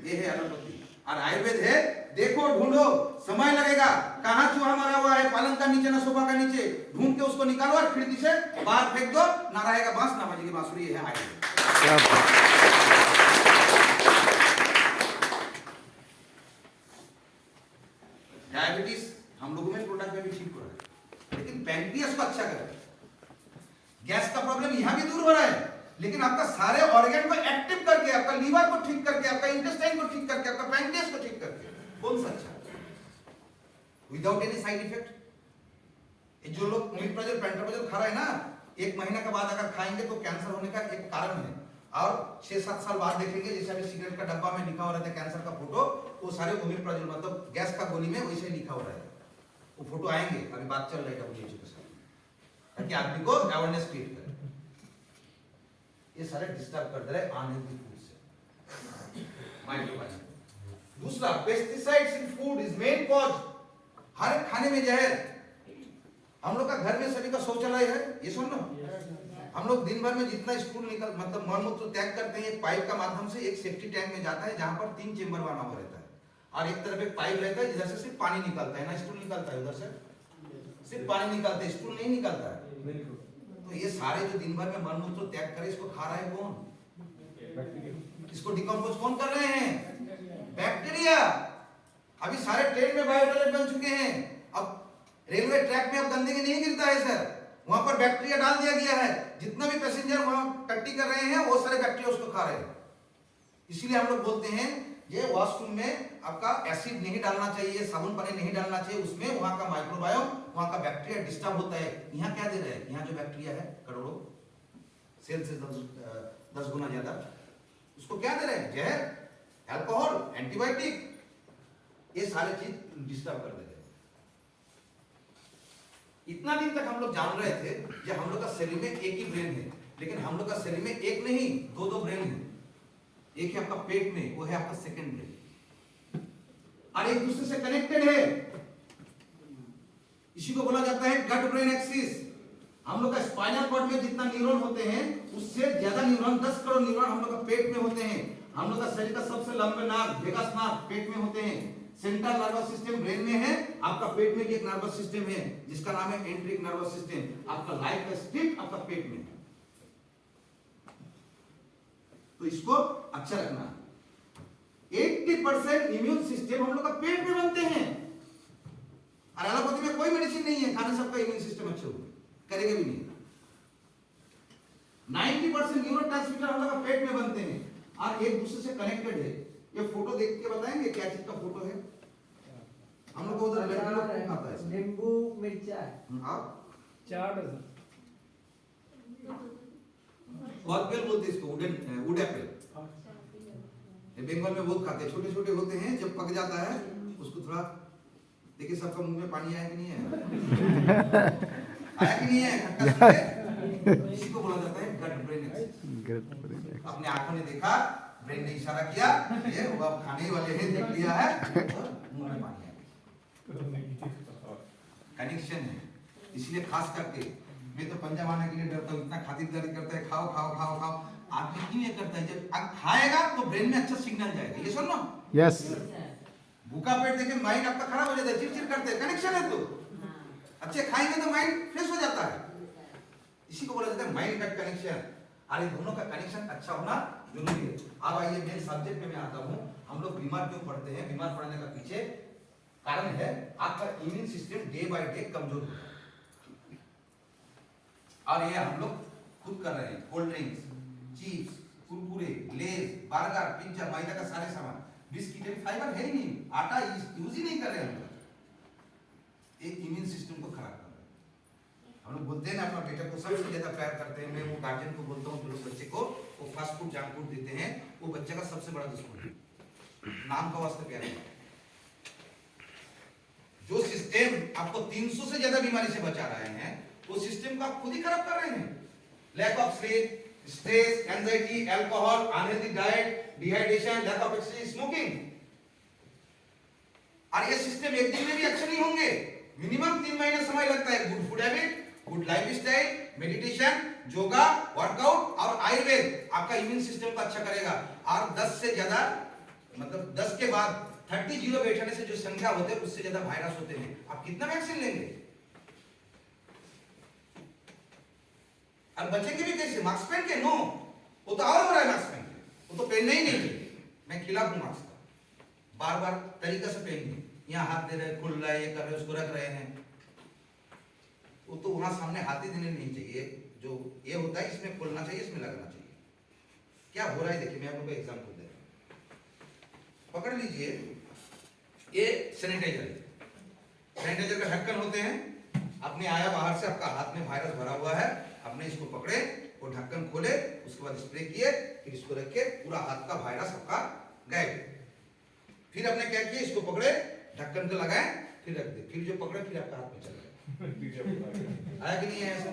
ये है एलोपैथी। और आयुर्वेद है, देखो ढूंढो, समय लगेगा, कहां चूहा मरा हुआ है, पलंग का नीचे ना सोफा का नीचे, ढूंढ के उसको निकालो और खिड़की से बाहर फेंक दो, ना रहेगा बांस ना बजेगी बांसुरी। है आयुर्वेद। डायबिटीज हम लोगों में प्रोडक्ट में भी ठीक हो रहा है, लेकिन पैंक्रियास को अच्छा करे। गैस का प्रॉब्लम यहां भी दूर हो रहा है, लेकिन आपका सारे ऑर्गन को एक्टिव करके, आपका लीवर को ठीक करके, आपका इंटेस्टाइन को ठीक करके, आपका पैंक्रियास को ठीक करके, कौन सा अच्छा? Without any side effect. जो लोग ओमेप्राजोल पेंटोप्राजोल खा रहे हैं ना, 1 महीना के बाद अगर खाएंगे तो कैंसर होने का एक कारण है। और 6-7 साल बाद देखेंगे, जैसे अभी सिगरेट का डब्बा में लिखा हो रहा था कैंसर का फोटो, वो सारे ओमेप्राजोल मतलब गैस का गोली में वैसे लिखा हो रहा है। वो फोटो आएंगे, अभी बात चल रही है WHO के साथ, ताकि आदमी को अवेयरनेस क्रिएट करे। ये सारे डिस्टर्ब कर दे रहे अनहेल्दी फूड से, माइक्रोबायोम। दूसरा, pesticides in food is main cause. हर खाने में जहर। हम लोग का घर में सभी का शौचालय है, ये सुन लो। हम लोग दिन भर में जितना स्टूल निकल मतलब मल मूत्र त्याग करते हैं, एक पाइप का माध्यम से एक सेफ्टी टैंक में जाता है, जहां पर 3 चेंबर बना हुआ रहता है। और एक तरफ एक पाइप रहता है जिधर से सिर्फ पानी निकलता है ना, स्टूल निकलता है, उधर से सिर्फ पानी निकलता है, स्टूल नहीं निकलता है। तो ये सारे जो दिन भर में मलमूत्र त्याग करे, इसको खा रहा है कौन? इसको डिकम्पोज कौन कर रहे हैं? बैक्टीरिया। अभी सारे ट्रेन में बायो टॉयलेट बन चुके हैं, अब रेलवे ट्रैक में अब गंदगी नहीं गिरता है सर, वहां पर बैक्टीरिया डाल दिया गया है, जितना भी पैसेंजर वहां टट्टी कर रहे हैं वो सारे बैक्टीरिया उसको खा रहे हैं। इसीलिए हम लोग बोलते हैं ये वॉशरूम में आपका एसिड नहीं डालना चाहिए, साबुन पानी नहीं डालना चाहिए, उसमें वहां का माइक्रोबायोम, वहां का बैक्टीरिया डिस्टर्ब होता है। यहाँ क्या दे रहे हैं? यहाँ जो बैक्टीरिया है करोड़ों सेल से 10 गुना ज्यादा, उसको क्या दे रहे हैं? जहर, अल्कोहल, एंटीबायोटिक, ये सारे चीज डिस्टर्ब कर देते हैं। इतना दिन तक हम लोग जान रहे थे कि हम लोग का शरीर में एक ही ब्रेन है, लेकिन हम लोग का शरीर में एक नहीं दो ब्रेन है। एक है आपका पेट में, वो है आपका सेकंड ब्रेन, और एक दूसरे से कनेक्टेड है। इसी को बोला जाता है गट ब्रेन एक्सिस। हम लोग का स्पाइनल कॉर्ड में जितना न्यूरॉन होते हैं उससे ज्यादा न्यूरॉन, 10 करोड़ न्यूरॉन हम लोग का पेट में होते हैं। हम लोग का शरीर का सबसे लंबे नाक वेगस नाक पेट में होते हैं। सेंट्रल नर्वस सिस्टम ब्रेन में है, आपका पेट में भी एक नर्वस सिस्टम है जिसका नाम है एंट्रिक नर्वस सिस्टम। आपका लाइफ का स्ट्रिप आपका पेट में है, तो इसको अच्छा रखना। 80% इम्यून सिस्टम हम लोग का पेट में बनते हैं, और एलोपैथी में कोई मेडिसिन नहीं है खाने सबका इम्यून सिस्टम अच्छा हो, करेगा भी नहीं। 90% न्यूरोट्रांसमीटर हम लोग का पेट में बनते हैं और एक दूसरे से कनेक्टेड है। ये फोटो देख के बताएंगे क्या चीज का फोटो है? हम लोग को उधर लड़की आता है, नींबू मिर्चा आप चाट कॉलपेल बोलते हैं इसको, वुड एप्पल। बंगाल में बहुत खाते हैं, छोटे छोटे होते हैं, जब पक जाता है उसको थोड़ा देखिए, सबका मुंह में पानी आया कि नहीं आया? आया कि नहीं है? खट्टा सूखे, इसी को बोला जाता है गट ब्रेन एक्सिस। अपने आंखों ने देखा, ब्रेन ने इशारा किया, ये वो अब खाने वाले हैं, देख लिया है और मुंह में पानी आ गया। कनेक्शन है। इसलिए खास करके मैं तो पंजा मारने के लिए डरता हूँ, इतना खातिरदारी करता है, खाओ खाओ खाओ खाओ। आदमी क्यों ये करता है? जब खाएगा तो ब्रेन में अच्छा सिग्नल जाएगा। ये सुन लो, यस, भूखा पेट देखे माइंड आपका खराब हो जाता है, चिड़चिड़ करते हैं, कनेक्शन है। तो अच्छे खाएंगे तो माइंड फ्रेश हो जाता है। इसी को बोला जाता है माइंड गट कनेक्शन। और इन दोनों का कनेक्शन अच्छा होना जरूरी है। अब आइए मेन सब्जेक्ट पे मैं आता हूँ। हम लोग बीमार क्यों पड़ते हैं? बीमार पड़ने का पीछे कारण है आपका immune system day by day कमजोर होता है, और ये हम लोग खुद कर रहे हैं। कोल्ड ड्रिंक्स, चिप्स, कुरकुरे, लेज, बर्गर, पिज्जा, मैदा का सारे सामान, बिस्किट में फाइबर है ही नहीं, आटा यूज ही नहीं कर रहे हम लोग। एक इम्यून सिस्टम को खराब कर रहे हैं। हम लोग बोलते हैं ना, अपना बेटे को सबसे ज्यादा प्यार करते हैं। मैं वो गार्जियन को बोलता हूँ जो लोग बच्चे को वो फास्ट फूड जंक फूड देते हैं, वो बच्चे का सबसे बड़ा दुश्मन है। नाम का वास्ते प्यार है। जो सिस्टम आपको 300 से ज्यादा बीमारी से बचा रहे हैं, वो सिस्टम को आप खुद ही खराब कर रहे हैं। Lack of sleep, stress, anxiety, alcohol, unhealthy diet, dehydration, lack of exercise, smoking. और ये सिस्टम एक दिन में भी अच्छे नहीं होंगे, मिनिमम 3 महीने समय लगता है। Good food habit, good lifestyle, meditation, yoga, workout और आयुर्वेद आपका इम्यून सिस्टम को अच्छा करेगा। और 10 से ज्यादा, मतलब 10 के बाद 30 जीरो बैठने से जो संख्या होते हैं उससे ज्यादा वायरस होते हैं। आप कितना वैक्सीन लेंगे? और बचेंगे भी कैसे? मास्क पहन के? नो, वो तो और हो रहा है मास्क पहन के, वो तो पहनना ही नहीं चाहिए। मैं खिलाफ हूं मास्क का, बार बार तरीका से पहनिए। यहाँ हाथ दे रहे, खुल रहा है, ये कर रहे, उसको रख रहे हैं, वो तो वहां सामने हाथ ही देने नहीं चाहिए। जो ये होता है इसमें खोलना चाहिए, इसमें लगना चाहिए। क्या हो रहा है देखिए, मैं आप लोगों को एग्जाम्पल दे रहा हूं। पकड़ लीजिए, ये सैनिटाइजर है। सैनिटाइजर का ढक्कन होते हैं, आपने आया बाहर से, आपका हाथ में वायरस भरा हुआ है, आपने इसको पकड़े, वो ढक्कन खोले, उसके बाद स्प्रे किए, फिर इसको रखे, पूरा हाथ का वायरस आपका गायब। फिर आपने क्या किया? इसको पकड़े, ढक्कन को लगाए, फिर रख दे, फिर जो पकड़े फिर आपका हाथ में चल गया। आया कि नहीं है ऐसा?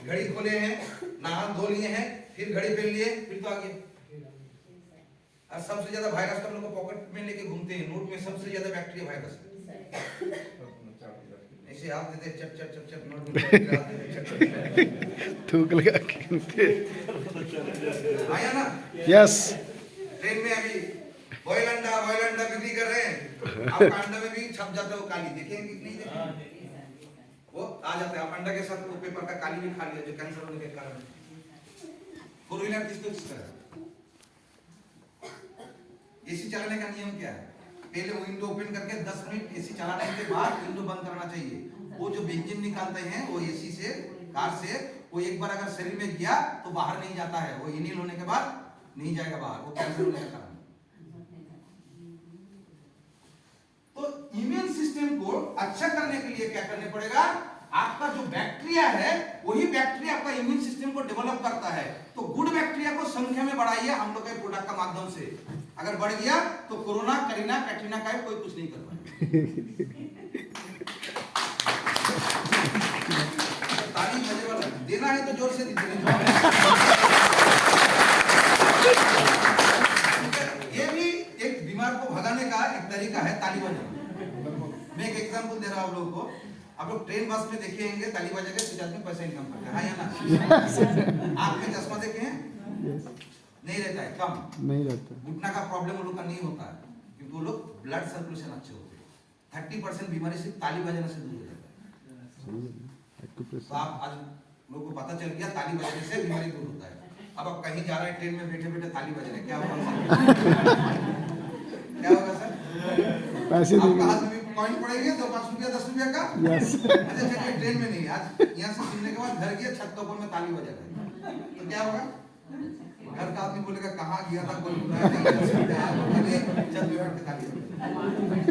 घड़ी खोले हैं, नहा धो लिए हैं, फिर घड़ी पहन लिए, फिर तो आ गया। और सबसे ज्यादा वायरस हम लोग को पॉकेट में लेके घूमते हैं। नोट में सबसे ज्यादा बैक्टीरिया वायरस है। ऐसे आप देते चट चट चट चट नोट में थूक लगा के आया ना? यस, ट्रेन में अभी ऑयल अंडा बिक्री कर रहे हैं। आपका अंडा में भी छप जाता है वो काली, देखेंगे कि नहीं देखेंगे? वो आ जाता है। आप अंडा के साथ वो पेपर का काली भी खा लिया जो कैंसर होने के कारण है। 4 व्हीलर किसको किसका है? एसी चलाने का नियम क्या है? पहले विंडो ओपन करके 10 मिनट एसी चलाने के बाद विंडो बंद करना चाहिए। वो जो बेंजीन निकालते हैं वो एसी से, कार से, वो एक बार अगर शरीर में गया तो बाहर नहीं जाता है। वो इनहेल होने के बाद नहीं जाएगा बाहर, वो कैंसर होने का कारण। तो इम्यून सिस्टम को अच्छा करने के लिए क्या करने पड़ेगा? आपका जो बैक्टीरिया है वही बैक्टीरिया आपका इम्यून सिस्टम को डेवलप करता है। तो गुड बैक्टीरिया को संख्या में बढ़ाइए हम लोग के प्रोडक्ट का माध्यम से। अगर बढ़ गया तो कोरोना, करीना, कैटरीना का कोई कुछ नहीं कर पाएगा। ताली बजे वाला देना है तो जोर से दीजिए। ये भी एक बीमार को भगाने का एक तरीका है, ताली बजाना। मैं एक एग्जांपल दे रहा हूं आप लोगों को। आप लोग ट्रेन बस में देखेंगे ताली बजा के 6 आदमी पैसा इनकम करते हैं, हाँ या ना? आंख में चश्मा देखे हैं? नहीं रहता है, कम नहीं रहता। घुटना का प्रॉब्लम वो लोग का नहीं होता है क्योंकि वो लोग ब्लड सर्कुलेशन अच्छे होते हैं। 30% बीमारी सिर्फ ताली बजाने से दूर हो जाता है। तो आप आज लोगों को पता चल गया ताली बजाने से बीमारी दूर होता है। अब आप कहीं जा रहे हैं ट्रेन में बैठे बैठे ताली बजा रहे, क्या होगा? क्या होगा सर? पैसे आपका हाथ में पॉइंट पड़ेंगे तो 5 रुपया 10 रुपया का। यस। अच्छा चलिए ट्रेन में नहीं, आज यहाँ से सुनने के बाद घर गया छत के ऊपर में ताली बजा रहे तो क्या होगा? घर का आदमी बोलेगा कहाँ गया था, कोई बुलाया नहीं, छत पे बैठ के ताली।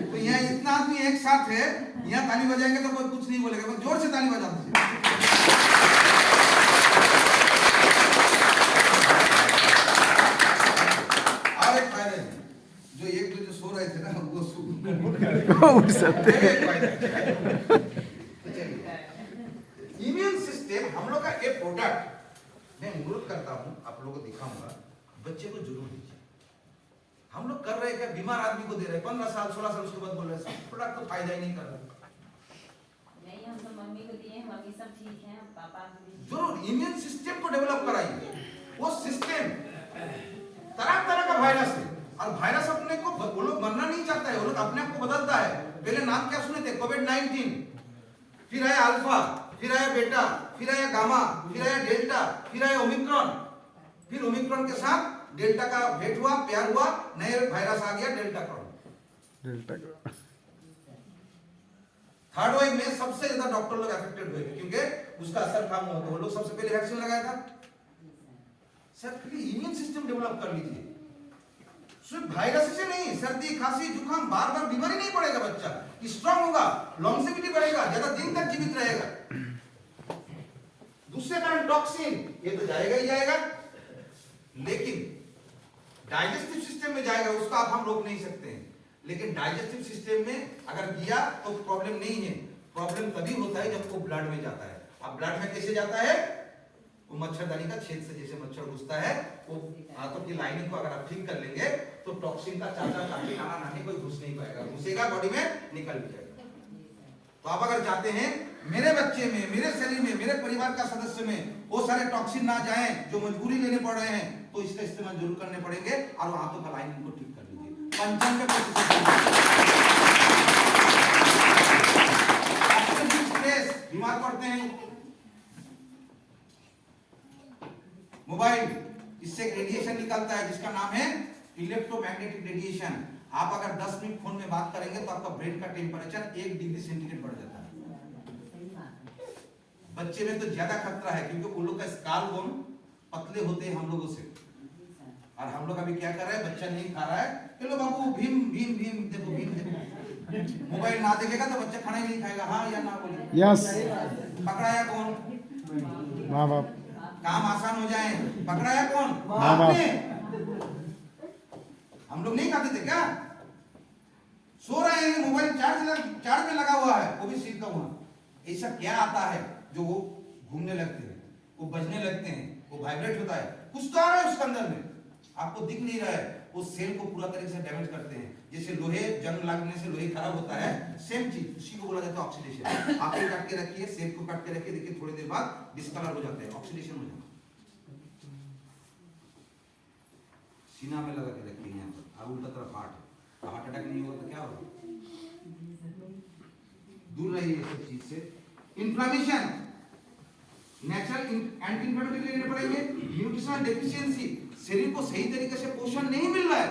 तो यहाँ इतना आदमी एक साथ है, यहाँ ताली बजाएंगे तो कोई कुछ नहीं बोलेगा, बस जोर से ताली बजा दीजिए। और एक फायदा है, जो एक दो जो सो रहे थे ना वो उठ सकते हैं। इम्यून सिस्टम हम लोग का एक प्रोडक्ट मैं अनुरोध करता हूं, आप लोगों को दिखाऊंगा, बच्चे को जरूर दीजिए। हम लोग कर रहे हैं क्या? बीमार आदमी को दे रहे हैं, 15 साल 16 साल उसके बाद बोल रहे हैं प्रोडक्ट तो फायदा ही नहीं कर रहा। नहीं, हम तो मम्मी को दिए, मम्मी सब ठीक है, पापा को भी जरूर इम्यून सिस्टम को डेवलप कराइए। वो सिस्टम तरह तरह का वायरस है और वायरस अपने को वो लोग मरना नहीं चाहता है, वो लोग अपने आप को बदलता है। पहले नाम क्या सुने थे? कोविड-19, फिर आया अल्फा, फिर आया बेटा, फिर आया गामा, फिर आया डेल्टा, फिर आया ओमिक्रॉन, फिर ओमिक्रॉन के साथ डेल्टा का भेंट हुआ, प्यार हुआ, नए वायरस आ गया डेल्टा क्रॉन। थर्ड वेव में सबसे ज्यादा डॉक्टर लोग अफेक्टेड हुए क्योंकि उसका असर कम हुआ, तो वो लोग सबसे पहले वैक्सीन लगाया था। सर इम्यून सिस्टम डेवलप कर लीजिए, सिर्फ वायरस से नहीं, सर्दी खांसी जुकाम बार बार बीमारी नहीं पड़ेगा, बच्चा स्ट्रांग होगा, लॉन्जेविटी बढ़ेगा, ज्यादा दिन तक जीवित रहेगा। दूसरे कारण टॉक्सिन, ये तो जाएगा ही जाएगा, लेकिन डाइजेस्टिव सिस्टम में जाएगा, उसको आप हम रोक नहीं सकते हैं। लेकिन डाइजेस्टिव सिस्टम में अगर गया तो प्रॉब्लम नहीं है। प्रॉब्लम तभी होता है जब वो ब्लड में जाता है। अब ब्लड में कैसे जाता है? वो मच्छरदानी का छेद से जैसे मच्छर घुसता है, वो हाथों की लाइनिंग को अगर आप ठीक कर लेंगे तो टॉक्सिन का चाचा चाची नाना नानी कोई घुस नहीं पाएगा, घुसेगा बॉडी में निकल भी जाएगा। तो आप अगर चाहते हैं मेरे बच्चे में, मेरे शरीर में, मेरे परिवार का सदस्य में वो सारे टॉक्सिन ना जाएं जो मजबूरी लेने पड़ रहे हैं, तो इसका इस्तेमाल जरूर करने पड़ेंगे और हाथों का लाइनिंग को ठीक कर लीजिए। 95% बीमार पड़ते हैं। मोबाइल, इससे एक रेडिएशन निकलता है जिसका नाम है इलेक्ट्रोमैग्नेटिक रेडिएशन। आप अगर 10 मिनट फोन में बात करेंगे तो आपका ब्रेन का टेम्परेचर 1 डिग्री सेंटीग्रेड बढ़ जाता है। बच्चे में तो ज्यादा खतरा है क्योंकि उन लोग का स्काल बोन पतले होते हैं हम लोगों से, और हम लोग अभी क्या कर रहे हैं? बच्चा नहीं खा रहा है, चलो बाबू भीम भीम भीम देखो, भीम देखो। मोबाइल ना देखेगा तो बच्चा खाना ही नहीं खाएगा, हाँ या ना बोलिए? यस। पकड़ाया कौन? माँ बाप। काम आसान हो जाए, पकड़ाया कौन? माँ बाप। हम लोग नहीं खाते थे क्या? सो रहे हैं, मोबाइल चार्ज में लगा हुआ है, वो भी सीखा हुआ। ऐसा क्या आता है जो वो घूमने लगते हैं, वो बजने लगते हैं, वो वाइब्रेट होता है, कुछ तो आ रहा है उसके अंदर में, आपको दिख नहीं रहा है। वो सेल को पूरा तरीके से डैमेज करते हैं। जैसे लोहे जंग लगने से लोहे खराब होता है, सेम चीज, उसी को बोला जाता है ऑक्सीडेशन। आप काट के रखिए, सेल को काट के रखिए, देखिए थोड़ी देर बाद डिस्कलर हो जाते हैं, ऑक्सीडेशन हो जाता है। सीना में लगा के रखिए यहाँ पर। और उल्टा तरफ हार्ट है, तो हार्ट अटैक नहीं होगा तो क्या होगा? दूर रहिए ये सब चीज से। इन्फ्लामेशन, नेचुरल एंटी इन्फ्लेमेटरी लेने पड़ेंगे। न्यूट्रिशनल डेफिशिएंसी, शरीर को सही तरीके से पोषण नहीं मिल रहा है,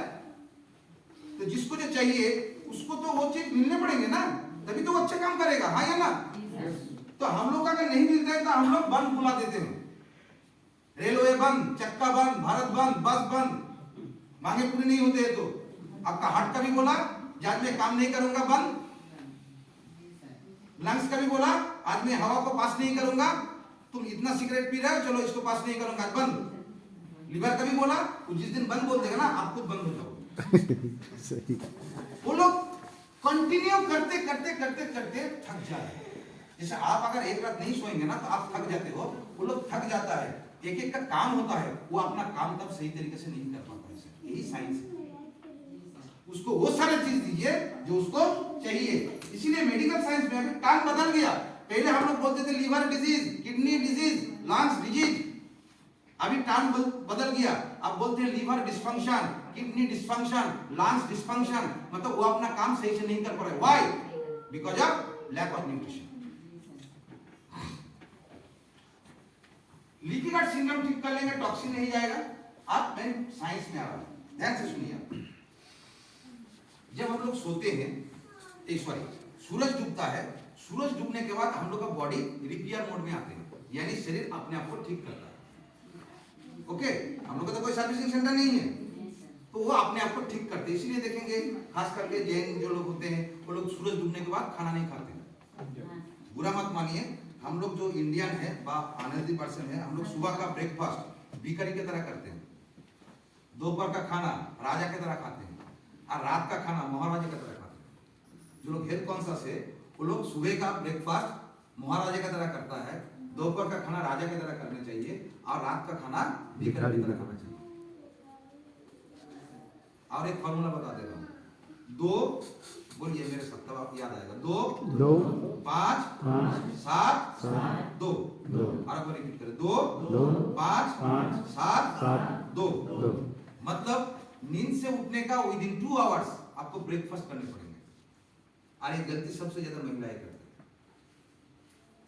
तो जिसको जो चाहिए उसको तो वो चीज मिलने पड़ेंगे ना, तभी तो वो अच्छा काम करेगा, हाँ या ना? तो हम लोग अगर नहीं मिलता है तो हम लोग बंद बुला देते हैं, रेलवे बंद, चक्का बंद, भारत बंद, बस बंद, मांगे पूरी नहीं होते हैं तो। आपका हार्ट का भी बोला आज मैं काम नहीं करूंगा बंद, लंग्स का भी बोला आज मैं हवा को पास नहीं करूंगा, तुम इतना सिगरेट पी रहे हो चलो इसको पास नहीं करूंगा बंद। लिवर का भी बोला जिस दिन बंद बोल देगा ना आप खुद बंद हो जाओगे। सही। वो लोग कंटिन्यू करते करते करते करते थक जाए। जैसे आप अगर एक रात नहीं सोएंगे ना तो आप थक जाते हो, वो लोग थक जाता है, एक एक का काम होता है, वो अपना काम तब सही तरीके से नहीं कर पाता है। यही साइंस है। उसको वो सारे चीज दीजिए जो उसको चाहिए। इसीलिए मेडिकल साइंस में अभी टांग बदल गया। पहले हम लोग बोलते थे liver disease, kidney disease, lungs disease, अभी टांग बदल गया, अब बोलते हैं liver dysfunction, kidney dysfunction, lungs dysfunction, मतलब वो अपना काम सही से नहीं कर पा रहे। Why? Because of lack of nutrition. Leaky gut syndrome ठीक कर लेंगे, टॉक्सिन नहीं जाएगा। अब मैं साइंस में आ रहा हूं, ध्यान से सुनिए। जब हम लोग सोते हैं, सॉरी, सूरज डूबता है, सूरज डूबने के बाद हम लोग का बॉडी रिपेयर मोड में आते हैं, यानी शरीर अपने आप को ठीक करता है। ओके, हम लोग का तो कोई सर्विसिंग सेंटर नहीं है, तो वो अपने आप को ठीक करते हैं। इसीलिए देखेंगे खास करके जैन जो लोग होते हैं वो लोग सूरज डूबने के बाद खाना नहीं खाते। बुरा मत मानिए, हम लोग जो इंडियन है अनहेल्दी पर्सन है, हम लोग सुबह का ब्रेकफास्ट भिखारी की तरह करते हैं, दोपहर का खाना राजा की तरह खाते हैं, और रात का खाना महाराजा की तरह खाते हैं। जो लोग हेल्थ कॉन्शियस है वो लोग सुबह का ब्रेकफास्ट महाराजा की तरह करता है, दोपहर का खाना राजा की तरह करना चाहिए, और रात का खाना भिखारी की तरह खाना चाहिए। और एक फॉर्मूला बता दे रहा हूँ, 2 बोलिए मेरे साथ तब आप याद आएगा, 2 2 5 7 2। और आपको रिपीट करें, 2 5 7 2। मतलब नींद से उठने का विद इन 2 आवर्स आपको ब्रेकफास्ट करने पड़ेंगे। और ये गलती सबसे ज्यादा महिलाएं करती है।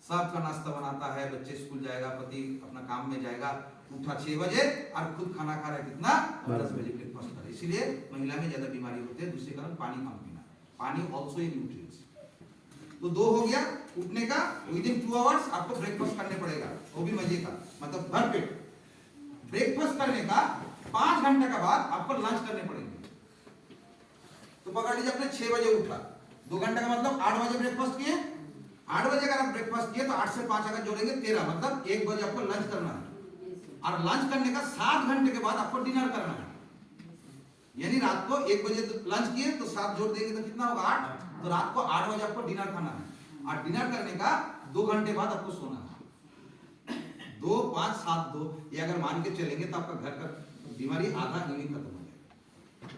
सबका नाश्ता बनाता है, बच्चे स्कूल जाएगा, पति अपना काम में जाएगा, उठा 6 बजे और खुद खाना खा रहा है कितना 10 बजे ब्रेकफास्ट कर। इसीलिए महिला में ज्यादा बीमारी होती है। दूसरे कारण पानी कम पीना, पानी ऑल्सो इन न्यूट्रिएंट्स। तो 2 हो गया उठने का, विद इन 2 आवर्स आपको ब्रेकफास्ट करने पड़ेगा, वो भी मजे का, मतलब भर पेट। ब्रेकफास्ट करने का 5 घंटे के बाद आपको लंच करने पड़ेंगे। तो पकड़ लीजिए आपने 6 बजे उठा, 2 घंटे का मतलब 8 बजे ब्रेकफास्ट किए, 8 बजे अगर आप ब्रेकफास्ट किए तो 8 से 5 अगर जोड़ेंगे 13, मतलब 1 बजे आपको लंच करना है। और लंच करने का 7 घंटे के बाद आपको डिनर करना है। यानी रात को 1 बजे लंच किए तो 7 जोड़ देंगे तो कितना होगा 8, तो रात को 8 बजे आपको डिनर खाना है। और डिनर करने का 2 घंटे बाद आपको सोना है। 2 5 7 2 ये अगर मान के चलेंगे तो आपका घर का बीमारी आधा यूनिट खत्म हो जाएगा।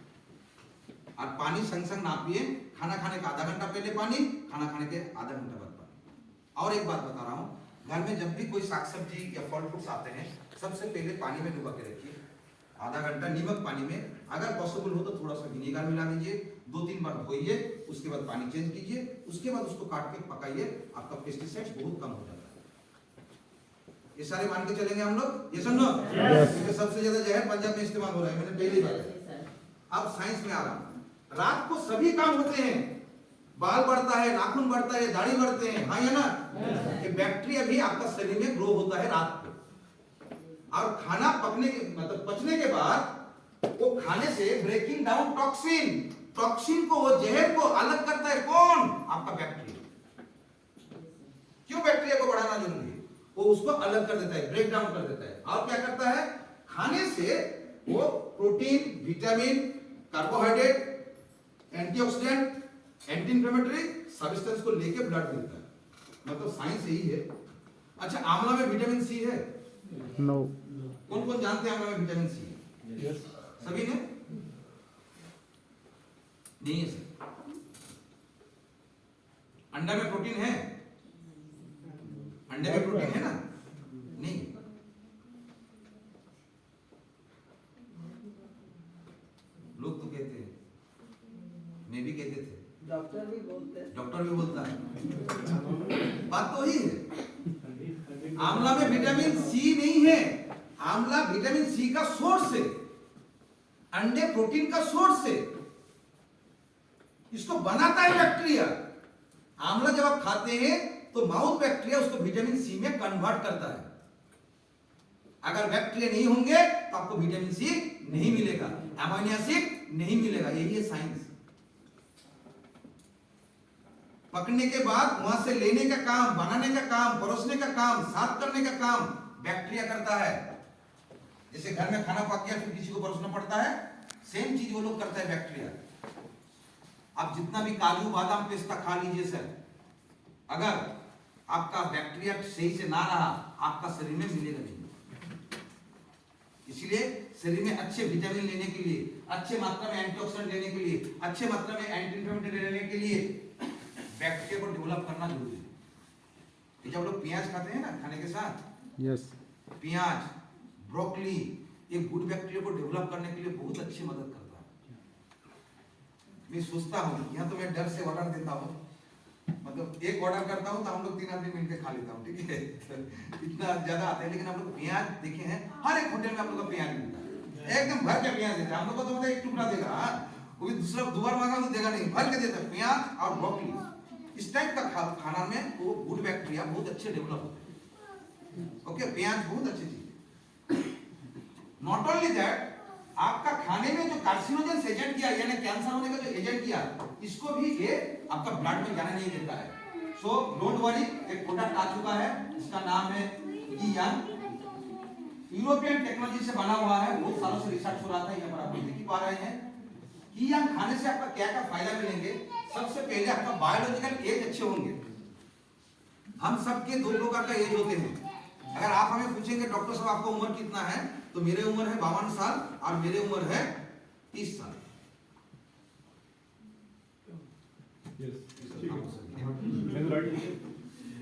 और पानी संग संग ना पिए, खाना खाने का आधा घंटा पहले पानी, खाना खाने के आधा घंटा बाद पानी। और एक बात बता रहा हूँ, घर में जब भी कोई साग सब्जी या फल फ्रूट्स आते हैं सबसे पहले पानी में डुबा के रखिए, आधा घंटा नीमक पानी में, अगर पॉसिबल हो तो थोड़ा सा विनेगर मिला दीजिए, 2-3 बार धोइए, उसके बाद पानी चेंज कीजिए, उसके बाद उसको काट के पकाइए, आपका पेस्टिसाइड्स बहुत कम हो जाता है। ये सारे मान के चलेंगे हम लोग, ये सुनो, क्योंकि सबसे ज्यादा जहर पंजाब में इस्तेमाल हो रहा है, मैंने पहली बार है। अब साइंस में आ रहा हूं, रात को सभी काम होते हैं, बाल बढ़ता है, नाखून बढ़ता है, दाढ़ी बढ़ते हैं, हाँ या ना? ये बैक्टीरिया भी आपका शरीर में ग्रो होता है रात को। और खाना पकने के मतलब पचने के बाद वो खाने से ब्रेकिंग डाउन टॉक्सिन, टॉक्सिन को, वो जहर को अलग करता है कौन? आपका बैक्टीरिया। क्यों बैक्टीरिया को बढ़ाना जरूरी है? वो उसको अलग कर देता है, ब्रेक डाउन कर देता है। और क्या करता है? खाने से वो protein, vitamin, carbohydrate, antioxidant, anti inflammatory substance को लेके ब्लड देता है। मतलब साइंस यही है। अच्छा, आंवला में विटामिन सी है? नो। कौन कौन जानते हैं आंवला में विटामिन सी है? यस। सभी ने? नहीं है सर। अंडा में प्रोटीन है? अंडे में प्रोटीन है ना? नहीं। लोग तो कहते हैं डॉक्टर भी बोलता है। बात तो वही है। आंवला में विटामिन सी नहीं है। आंवला विटामिन सी का सोर्स है, अंडे प्रोटीन का सोर्स है, इसको बनाता है बैक्टीरिया। आंवला जब आप खाते हैं तो माउथ बैक्टीरिया उसको विटामिन सी में कन्वर्ट करता है। अगर बैक्टीरिया नहीं होंगे तो आपको विटामिन सी नहीं मिलेगा, अमीनो एसिड नहीं मिलेगा। यही है साइंस। पकने के बाद वहां से लेने का काम, बनाने का काम, परोसने का काम, साफ करने का काम बैक्टीरिया करता है। जैसे घर में खाना पक गया फिर किसी को परोसना पड़ता है, सेम चीज वो लोग करता है बैक्टीरिया। आप जितना भी काजू बादाम पिस्ता खा लीजिए सर, अगर आपका बैक्टीरिया सही से ना रहा आपका शरीर में मिलेगा नहीं। इसलिए शरीर में अच्छे विटामिन लेने के लिए, अच्छे मात्रा में एंटीऑक्सीडेंट लेने के लिए, अच्छे मात्रा में एंटी इंफ्लेमेटरी लेने के लिए बैक्टीरिया को डेवलप करना जरूरी है। जब लोग प्याज खाते हैं ना खाने के साथ, यस, प्याज, ब्रोकली, ये गुड बैक्टीरिया को डेवलप करने के लिए बहुत अच्छी मदद करता है। मैं सोचता हूँ, यहाँ तो मैं डर से ऑर्डर देता हूँ, मतलब एक ऑर्डर करता हूँ तो हम लोग 3 आदमी मिलकर खा लेता हूँ, ठीक है। इतना ज्यादा आता है, लेकिन हम लोग प्याज देखे हैं हर एक होटल में हम लोग का प्याज मिलता है, एकदम भर के प्याज देता है। हम लोग को तो मतलब एक टुकड़ा देगा, वो भी दूसरा दोबारा मांगा तो देगा नहीं, भर के देता है प्याज और ब्रोकली। इस टाइप का खाना में वो गुड बैक्टीरिया बहुत अच्छे डेवलप होते हैं। ओके, प्याज बहुत अच्छी चीज है। नॉट ओनली दैट, आपका खाने में जो कार्सिनोजेंस एजेंट किया, यानी कैंसर होने का जो एजेंट किया, इसको भी ये आपका ब्लड में जाने नहीं देता है। सो डोंट वरी, एक प्रोडक्ट आ चुका है, इसका नाम है ईयान। यूरोपियन टेक्नोलॉजी से बना हुआ है, बहुत सालों से रिसर्च हो रहा था, यहाँ पर आप देख ही पा रहे हैं। ईयान खाने से आपका क्या क्या फायदा मिलेंगे। सबसे पहले आपका बायोलॉजिकल एज अच्छे होंगे। हम सबके 2 प्रकार का एज होते हैं। अगर आप हमें पूछेंगे डॉक्टर साहब आपका उम्र कितना है, तो मेरे उम्र है 52 साल और मेरे उम्र है 30 साल।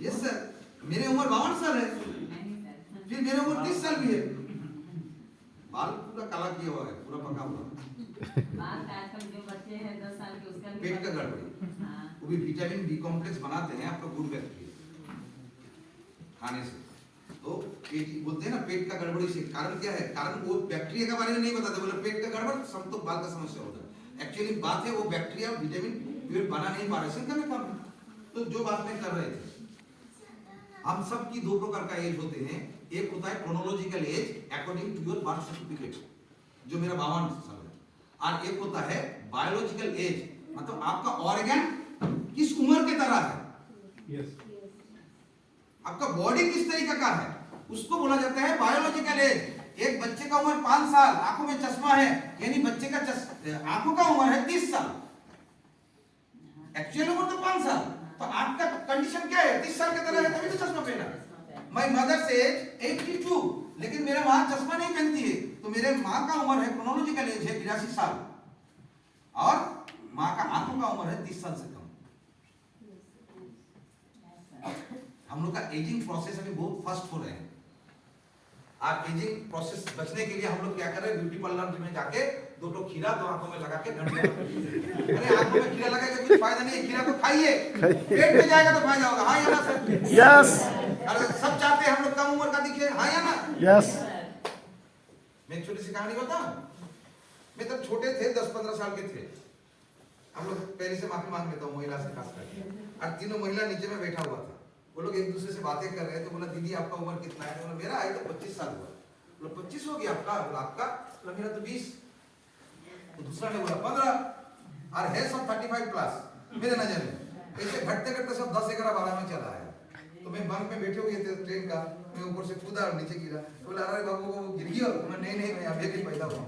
यस सर, मेरे उम्र 52 साल है, फिर मेरे उम्र 30 साल भी है। बाल पूरा काला किया हुआ है, पूरा पका हुआ। आजकल जो बच्चे हैं 10 साल के, उसका भी पेट का गड़बड़ी, हाँ। वो भी विटामिन बी कॉम्प्लेक्स बनाते हैं आपका गुड बैक्टीरिया खाने से। तो पेट बोलते हैं ना, पेट का गड़बड़ी से कारण क्या है, कारण वो बैक्टीरिया के बारे में नहीं बताते, बोले पेट का गड़बड़ सब तो बाल का समस्या होता है। एक्चुअली बात है वो बैक्टीरिया विटामिन बना नहीं पा रहे, सिंपल काम। तो जो बात में कर रहे थे, हम सब की 2 प्रकार का एज होते हैं। एक होता है chronological age according to your birth certificate, जो मेरा 52 साल है, और एक होता है बायोलॉजिकल एज, मतलब आपका ऑर्गन किस उम्र के तरह है। यस, आपका बॉडी किस तरीके का है, उसको बोला जाता है बायोलॉजिकल एज। एक बच्चे का उम्र 5 साल, आंखों में चश्मा है, यानी बच्चे का आंखों का उम्र है 30 साल, एक्चुअल उम्र तो 5 साल। तो आपका कंडीशन क्या है, 30 साल की तरह है, तभी तो चश्मा पहना। माय मदर्स एज 82, लेकिन मेरे मां चश्मा नहीं पहनती है, तो मेरे मां का उम्र है क्रोनोलॉजिकल एज है 82 साल, और मां का आंखों का उम्र है 30 साल से कम। हम लोग का एजिंग प्रोसेस अभी बहुत फास्ट हो रहे हैं। आप एजिंग प्रोसेस बचने के लिए हम लोग क्या कर रहे हैं, ब्यूटी पार्लर में जाके 2 खीरा 2 आंखों में लगा के घंटे, अरे आंखों में खीरा लगा के कुछ फायदा नहीं है, खीरा तो खाइए, पेट में जाएगा तो फायदा होगा। हाँ या ना सर? यस, अरे सब चाहते हैं हम लोग कम उम्र का दिखे, हाँ या ना? यस। मैं एक छोटी सी कहानी बताऊं। मैं तब छोटे थे, 10-15 साल के थे। हम लोग पहले से माफी मांग लेता हूँ महिला से खास करके, और 3 महिला नीचे में बैठा हुआ था। वो लोग एक दूसरे से बातें कर रहे हैं, तो बोला दीदी आपका उम्र कितना है, तो बोला मेरा है तो 25 साल हुआ। बोला 25 हो गया आपका, बोला आपका, बोला मेरा तो 20। तो दूसरा ने बोला 15, और है सब 35 प्लस मेरे नजर में। ऐसे घटते घटते सब 10, 11, 12 में चला है। तो मैं बंक में बैठे हुए थे ट्रेन का, मैं ऊपर से कूदा और नीचे गिरा। बोला अरे बाबू वो गिर गया, बोला नहीं मैं अभी अभी पैदा हुआ।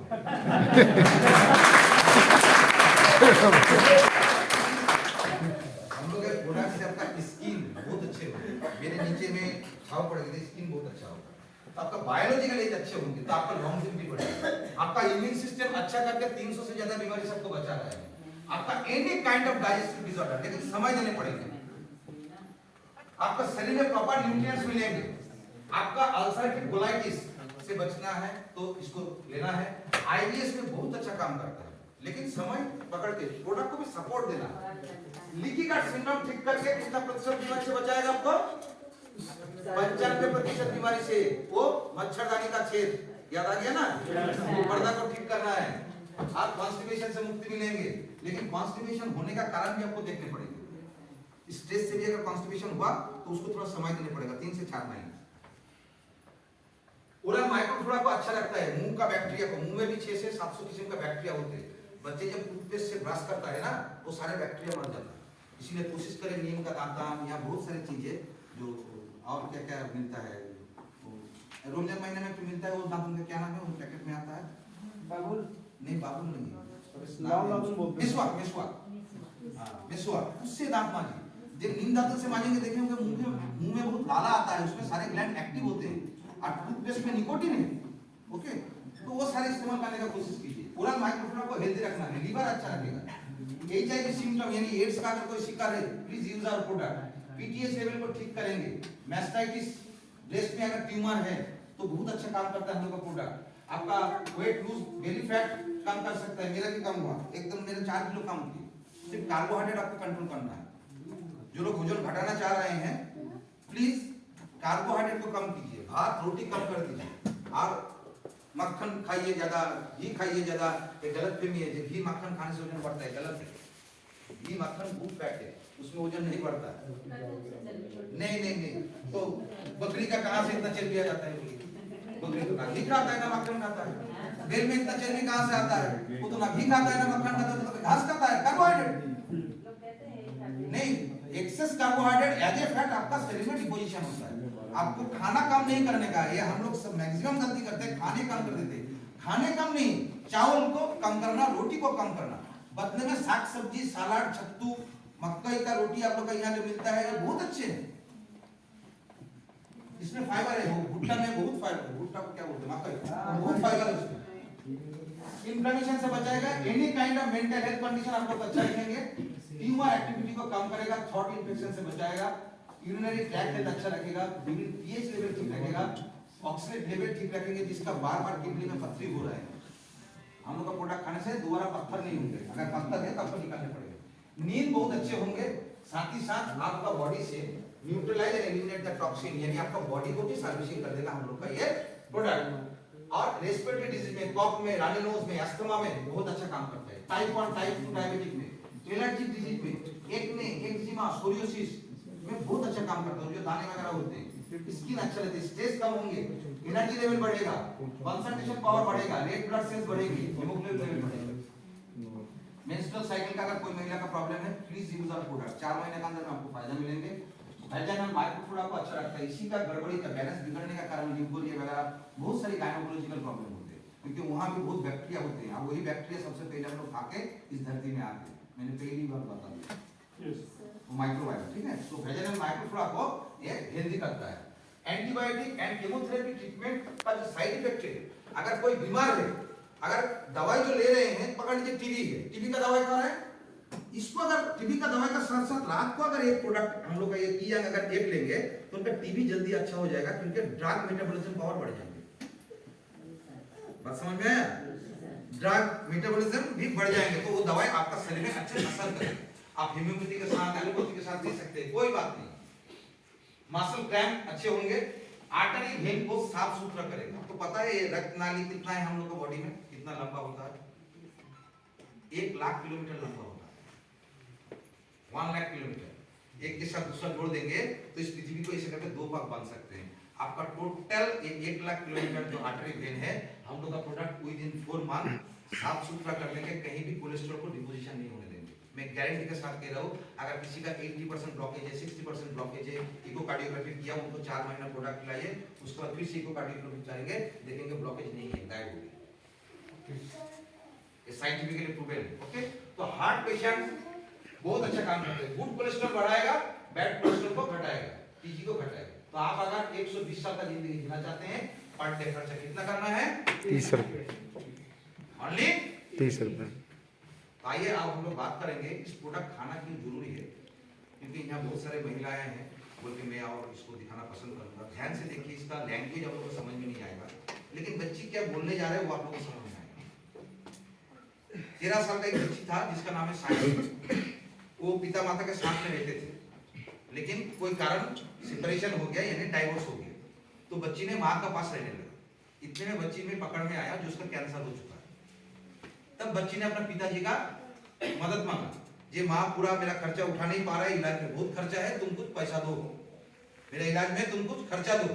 हम लोग एक प्रोडक्ट से आपका स्किन बहुत अच्छे होंगे, मेरे नीचे में छाव पड़ेगी तो स्किन बहुत अच्छा होगा। तो आपका बायोलॉजिकल एज अच्छे होंगे तो आपका लॉन्गेविटी बढ़ेगा। आपका इम्यून सिस्टम अच्छा करके 300 से ज्यादा बीमारी सबको बचा रहा है। आपका any kind of digestive disorder, लेकिन समय देने पड़ेंगे। आपका शरीर में प्रॉपर न्यूट्रिएंट्स मिलेंगे। आपका अल्सरेटिव कोलाइटिस से बचना है तो इसको लेना है। आईबीएस में बहुत अच्छा काम करता है, लेकिन समय पकड़ के प्रोडक्ट को भी सपोर्ट देना। लीकी गट सिंड्रोम ठीक करके कितना प्रतिशत बीमारी से बचाएगा आपको? 95% बीमारी से। वो मच्छरदानी का छेद याद आ गया ना? वो पर्दा को ठीक करना है। आप कॉन्स्टिपेशन से मुक्ति मिलेंगे, लेकिन कॉन्स्टिपेशन होने का कारण भी आपको देखने पड़ेगा। स्ट्रेस से भी अगर कॉन्स्टिपेशन हुआ तो उसको थोड़ा समय देना पड़ेगा, 3 से 4 महीने। ओरल माइक्रोफ्लोरा को अच्छा लगता है मुंह का बैक्टीरिया को। मुंह में भी 600 से 700 किस्म का बैक्टीरिया होते हैं। बच्चे जब टूथपेस्ट से ब्रश करता है ना तो सारे बैक्टीरिया मर जाता है। इसीलिए कोशिश करें नीम का दाता या बहुत सारी चीजें जो और क्या क्या मिलता है। रमजान महीने में तो मिलता है वो दातुन का क्या नाम है, वो पैकेट में आता है बाबुल नहीं, बाबुल नहीं, लाल दातुन बोलते हैं। मिसवाक मिसवाक हाँ मिसवाक, उससे दांत मांजिए। जब नीम दातुन से मांजेंगे देखेंगे मुंह में बहुत लाला आता है, उसमें सारे ग्लैंड एक्टिव होते हैं और टूथपेस्ट में निकोटिन है। ओके, तो वो सारे इस्तेमाल करने का कोशिश कीजिए। पूरा माइक्रोफ्लोरा को हेल्दी रखना है, लीवर अच्छा रखेगा। HIV सिम्टम यानी एड्स का अगर कोई शिकार है, please use our product. PTS level को ठीक करेंगे। मैस्टाइटिस, ब्रेस्ट में अगर ट्यूमर है तो बहुत अच्छा काम करता है हम लोग का प्रोडक्ट। आपका वेट लूज, बेली फैट कम कर सकता है। मेरा भी कम हुआ, एकदम मेरे 4 किलो कम किए। सिर्फ कार्बोहाइड्रेट आपको कंट्रोल करना है। जो लोग वजन घटाना चाह रहे हैं प्लीज कार्बोहाइड्रेट को कम कीजिए, भात रोटी कम कर दीजिए और मक्खन खाइए ज्यादा, घी खाइए ज्यादा। ये गलत फहमी है जो घी मक्खन खाने से वजन बढ़ता है, गलत है। घी मक्खन गुड फैट है, उसमें वजन नहीं बढ़ता। नहीं तो बकरी का कहां से इतना चर्बी आ जाता है? बकरी तो ना घी खाता है ना मक्खन खाता है। बैल में इतना चर्बी कहां से आता है? वो तो ना घी खाता है ना मक्खन खाता है, तो घास खाता है। कार्बोहाइड्रेट नहीं, excess carbohydrate as a fat आपका शरीर में डिपोजिशन होता है। आपको खाना कम नहीं करने का, ये हम लोग सब मैक्सिमम गलती करते हैं, खाने कम कर देते हैं। खाने कम नहीं, चावल को कम करना, रोटी को कम करना। बदले में साग सब्जी, सलाद, छत्तू, मक्कई का रोटी आप लोग का यहाँ जो मिलता है ये बहुत अच्छे हैं। इसमें फाइबर है, भुट्टा में बहुत फाइबर है। भुट्टा को क्या बोलते हैं? मक्कई, बहुत फाइबर है उसमें। इन्फ्लेमेशन से बचाएगा, any kind of mental health condition आप लोग अच्छा रखेंगे। ट्यूमर एक्टिविटी को कम करेगा, थ्रोट इन्फेक्शन से बचाएगा, यूरिनरी ट्रैक्ट हेल्थ अच्छा रखेगा, पीएच लेवल ठीक रखेगा, ऑक्सीडेट लेवल ठीक रखेंगे। जिसका बार-बार किडनी में पथरी हो रहा है, हम लोग का प्रोडक्ट खाने से दोबारा पत्थर नहीं होंगे। अगर पत्थर है तो आपको निकालने पड़ेगा। नींद बहुत अच्छे होंगे, साथ ही साथ आपका बॉडी से neutralise and eliminate the toxin, यानी आपका बॉडी को भी सर्विसिंग कर देगा हम लोग का ये प्रोडक्ट। और रेस्पिरेटरी डिजीज में, कॉफ में, रनी नोज में, अस्थमा में बहुत अच्छा काम करता है। टाइप 1 टाइप 2 डायबिटिक में, एलर्जिक डिजीज में, एक्ने, एक्जिमा, सोरियोसिस में बहुत अच्छा काम करता है। जो दाने वगैरह होते हैं, स्किन अच्छा रहती है, स्ट्रेस कम होंगे, एनर्जी लेवल बढ़ेगा, कंसंट्रेशन पावर बढ़ेगा, रेड ब्लड सेल्स बढ़ेगी, हीमोग्लोबिन लेवल बढ़ेगा। मेंस्ट्रुअल साइकिल का अगर कोई महिला का प्रॉब्लम है प्लीज यूज आवर प्रोडक्ट। 4 महीने के अंदर में आपको फायदा मिलेंगे। वाइजाइनल माइक्रोफ्लोरा को अच्छा रखता है। इसी का गड़बड़ी का बैलेंस बिगड़ने का कारण ल्यूकोरिया वगैरह बहुत सारी गायनोकोलॉजिकल प्रॉब्लम होते हैं, क्योंकि वहां भी बहुत बैक्टीरिया होते हैं और वही बैक्टीरिया सबसे पहले हम लोग खाके इस धरती में आते हैं। मैंने पहली बार बता दिया माइक्रोबायोम, ठीक है। तो वाइजाइनल माइक्रोफ्लोरा को ये हेल्दी करता है। एंटीबायोटिक एंड केमोथेरेपी ट्रीटमेंट का जो साइड इफेक्ट है, अगर कोई बीमार है, अगर दवाई जो ले रहे हैं, पकड़ लीजिए टीबी है, टीबी का दवाई कौन है? इसको अगर टीबी का दवाई का साथ साथ रात को अगर एक प्रोडक्ट हम लोग का ये किया अगर एक लेंगे तो उनका टीबी जल्दी अच्छा हो जाएगा, क्योंकि ड्रग मेटाबॉलिज्म पावर बढ़ जाएंगे। बात समझ में आया? ड्रग मेटाबॉलिज्म भी बढ़ जाएंगे तो वो दवाई आपका शरीर में अच्छे असर करेगी। आप होम्योपैथी के साथ, एलोपैथी के साथ दे सकते हैं, कोई बात नहीं। मसल क्रैम्प अच्छे होंगे, आर्टरी वेन को साफ सुथरा करेगा। आपको पता है ये रक्त नाली कितना है हम लोग का बॉडी में, कितना लंबा होता है? 1 लाख किलोमीटर लंबा होता है, 1 लाख किलोमीटर। एक के साथ दूसरा जोड़ देंगे तो इस पृथ्वी को ऐसे करके 2 भाग बन सकते हैं। आपका टोटल 1 लाख किलोमीटर जो आर्टरी वेन है, हम लोग का प्रोडक्ट विद इन 4 मंथ साफ सुथरा कर लेंगे, कहीं भी कोलेस्ट्रॉल को डिपोजिशन नहीं होने देंगे। मैं गारंटी के साथ कह रहा हूँ, अगर किसी का 80% ब्लॉकेज है, 60% ब्लॉकेज है, इकोकार्डियोग्राफी किया, उनको 4 महीना प्रोडक्ट खिलाइए, उसके बाद फिर से इकोकार्डियोग्राफी करेंगे, देखेंगे ब्लॉकेज नहीं है, गायब हो गया। ये साइंटिफिकली प्रूवन है। ओके, तो हार्ट पेशेंट बहुत अच्छा काम करते हैं। गुड कोलेस्ट्रॉल बढ़ाएगा, बैड कोलेस्ट्रॉल को घटाएगा, पीजी को घटाएगा। तो आप अगर 120 साल का जिंदगी जीना चाहते हैं, पर डे खर्चा कितना करना है? 30 रुपए, ओनली 30 रुपए। आइए अब हम लोग बात करेंगे इस प्रोडक्ट खाना क्यों जरूरी है, क्योंकि यहाँ बहुत सारे महिलाएं हैं बोल के मैं और इसको दिखाना पसंद करूंगा। ध्यान से देखिए, इसका लैंग्वेज आप लोगों को समझ में नहीं आएगा, लेकिन बच्ची क्या बोलने जा रहे हैं वो आप लोगों को समझ में आएगा। 13 साल का एक बच्ची था जिसका नाम है साइंस। वो पिता माता के साथ में रहते थे, लेकिन कोई कारण सेपरेशन हो गया, यानी डाइवोर्स हो गया। तो बच्ची ने माँ का पास रहने लगा। इतने में बच्ची में पकड़ में आया जो उसका कैंसर हो चुका है। तब बच्ची ने अपने पिताजी का मदद मांगा, ये माँ पूरा मेरा खर्चा उठा नहीं पा रहा है, इलाज में बहुत खर्चा है, तुम कुछ पैसा दो, मेरे इलाज में तुम कुछ खर्चा दो।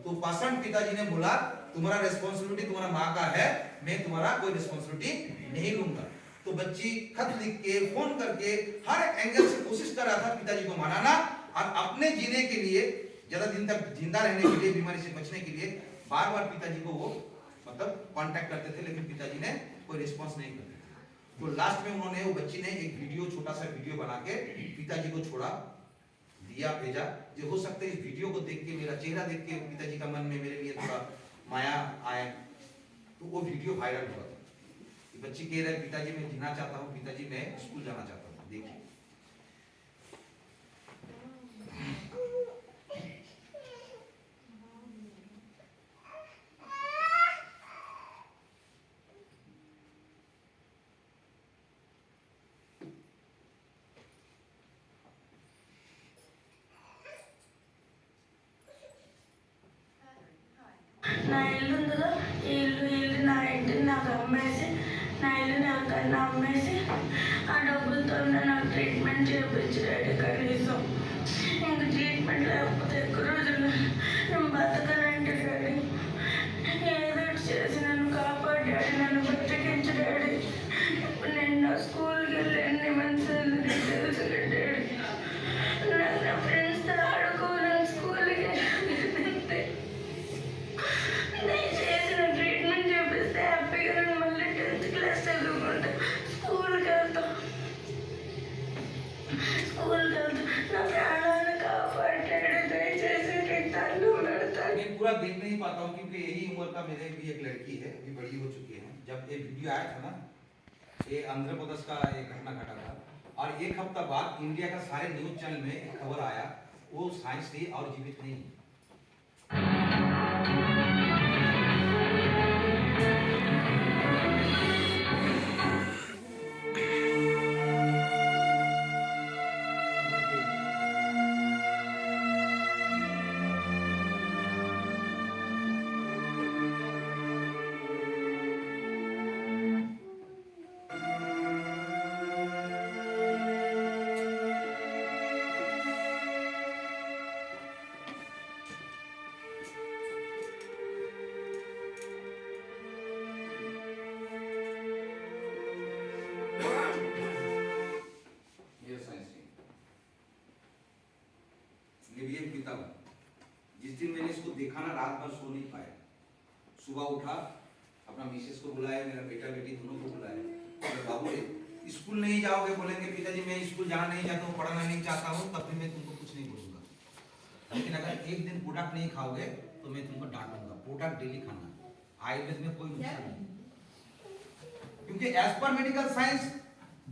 तो पाषाण पिताजी ने बोला तुम्हारा रिस्पॉन्सिबिलिटी तुम्हारा माँ का है, मैं तुम्हारा कोई रिस्पॉन्सिबिलिटी नहीं लूंगा। तो बच्ची खत लिख के, फोन करके, हर एंगल से कोशिश कर रहा था पिताजी को मनाना, और अपने जीने के लिए, ज्यादा दिन तक जिंदा रहने के लिए, बीमारी से बचने के लिए बार बार पिताजी को वो मतलब कांटेक्ट करते थे, लेकिन पिताजी ने कोई रिस्पॉन्स नहीं करते थे। तो लास्ट में उन्होंने, वो बच्ची ने एक वीडियो, छोटा सा वीडियो बना के पिताजी को छोड़ा, दिया, भेजा। जो हो सकता है इस वीडियो को देख के, मेरा चेहरा देख के पिताजी का मन में मेरे लिए थोड़ा माया आए, तो वो वीडियो वायरल हुआ था। बच्ची कह रहे पिताजी मैं जीना चाहता हूँ, पिताजी मैं स्कूल जाना चाहता हूँ। देखिए నా ఇల్లు ఉందిగా, ఈ ఇల్లు నా ఇంటిని నాకు అమ్మేసి, నా ఇల్లు నాకు అమ్మేసి, ఆ డబ్బులతో నాకు ట్రీట్మెంట్ చేయించాడు. కనీసం ఇంక ట్రీట్మెంట్ లేకపోతే ఎక్కువ రోజులు నేను బతకనంటే డాడీ. ఏదో చేసి నన్ను కాపాడాడు, నన్ను బతికించాడు. ఇప్పుడు నేను నా స్కూల్కి వెళ్ళి ఎన్ని మంత్స్ తెలుసు డాడీ. నాకు నా ఫ్రెండ్స్తో ఆడుకోవాలని స్కూల్కి వెళ్తే నేను చేసిన ట్రీట్మెంట్ చేపిస్తే హ్యాపీగా నేను మళ్ళీ 10th క్లాస్ చదువుకుంటా, స్కూల్కి వెళ్తా. నా ప్రాణాన్ని కాపాడాడు. దయచేసి దండం పెడతాను. मैं पूरा देख नहीं पाता हूँ क्योंकि यही उम्र का मेरे भी एक लड़की है, अभी बड़ी हो चुकी है। जब ये वीडियो आया था ना, ये आंध्र प्रदेश का एक घटना घटा था, और एक हफ्ता बाद इंडिया का सारे न्यूज चैनल में एक खबर आया, वो साइंस थी और जीवित नहीं। पिता हूं। जिस दिन मैंने इसको देखा ना, रात भर सो नहीं पाया। सुबह उठा, अपना मिसेस को बुलाया, मेरा बेटा बेटी दोनों को बुलाया, बोले बाबू स्कूल नहीं जाओगे, बोलेंगे पिताजी मैं स्कूल जाना नहीं चाहता हूँ, पढ़ना नहीं चाहता हूँ, तब भी मैं तुमको कुछ नहीं बोलूंगा, लेकिन अगर एक दिन प्रोडक्ट नहीं खाओगे तो मैं तुमको डांटूंगा। प्रोडक्ट डेली खाना, आयुर्वेद में कोई नुकसान नहीं, क्योंकि एज पर मेडिकल साइंस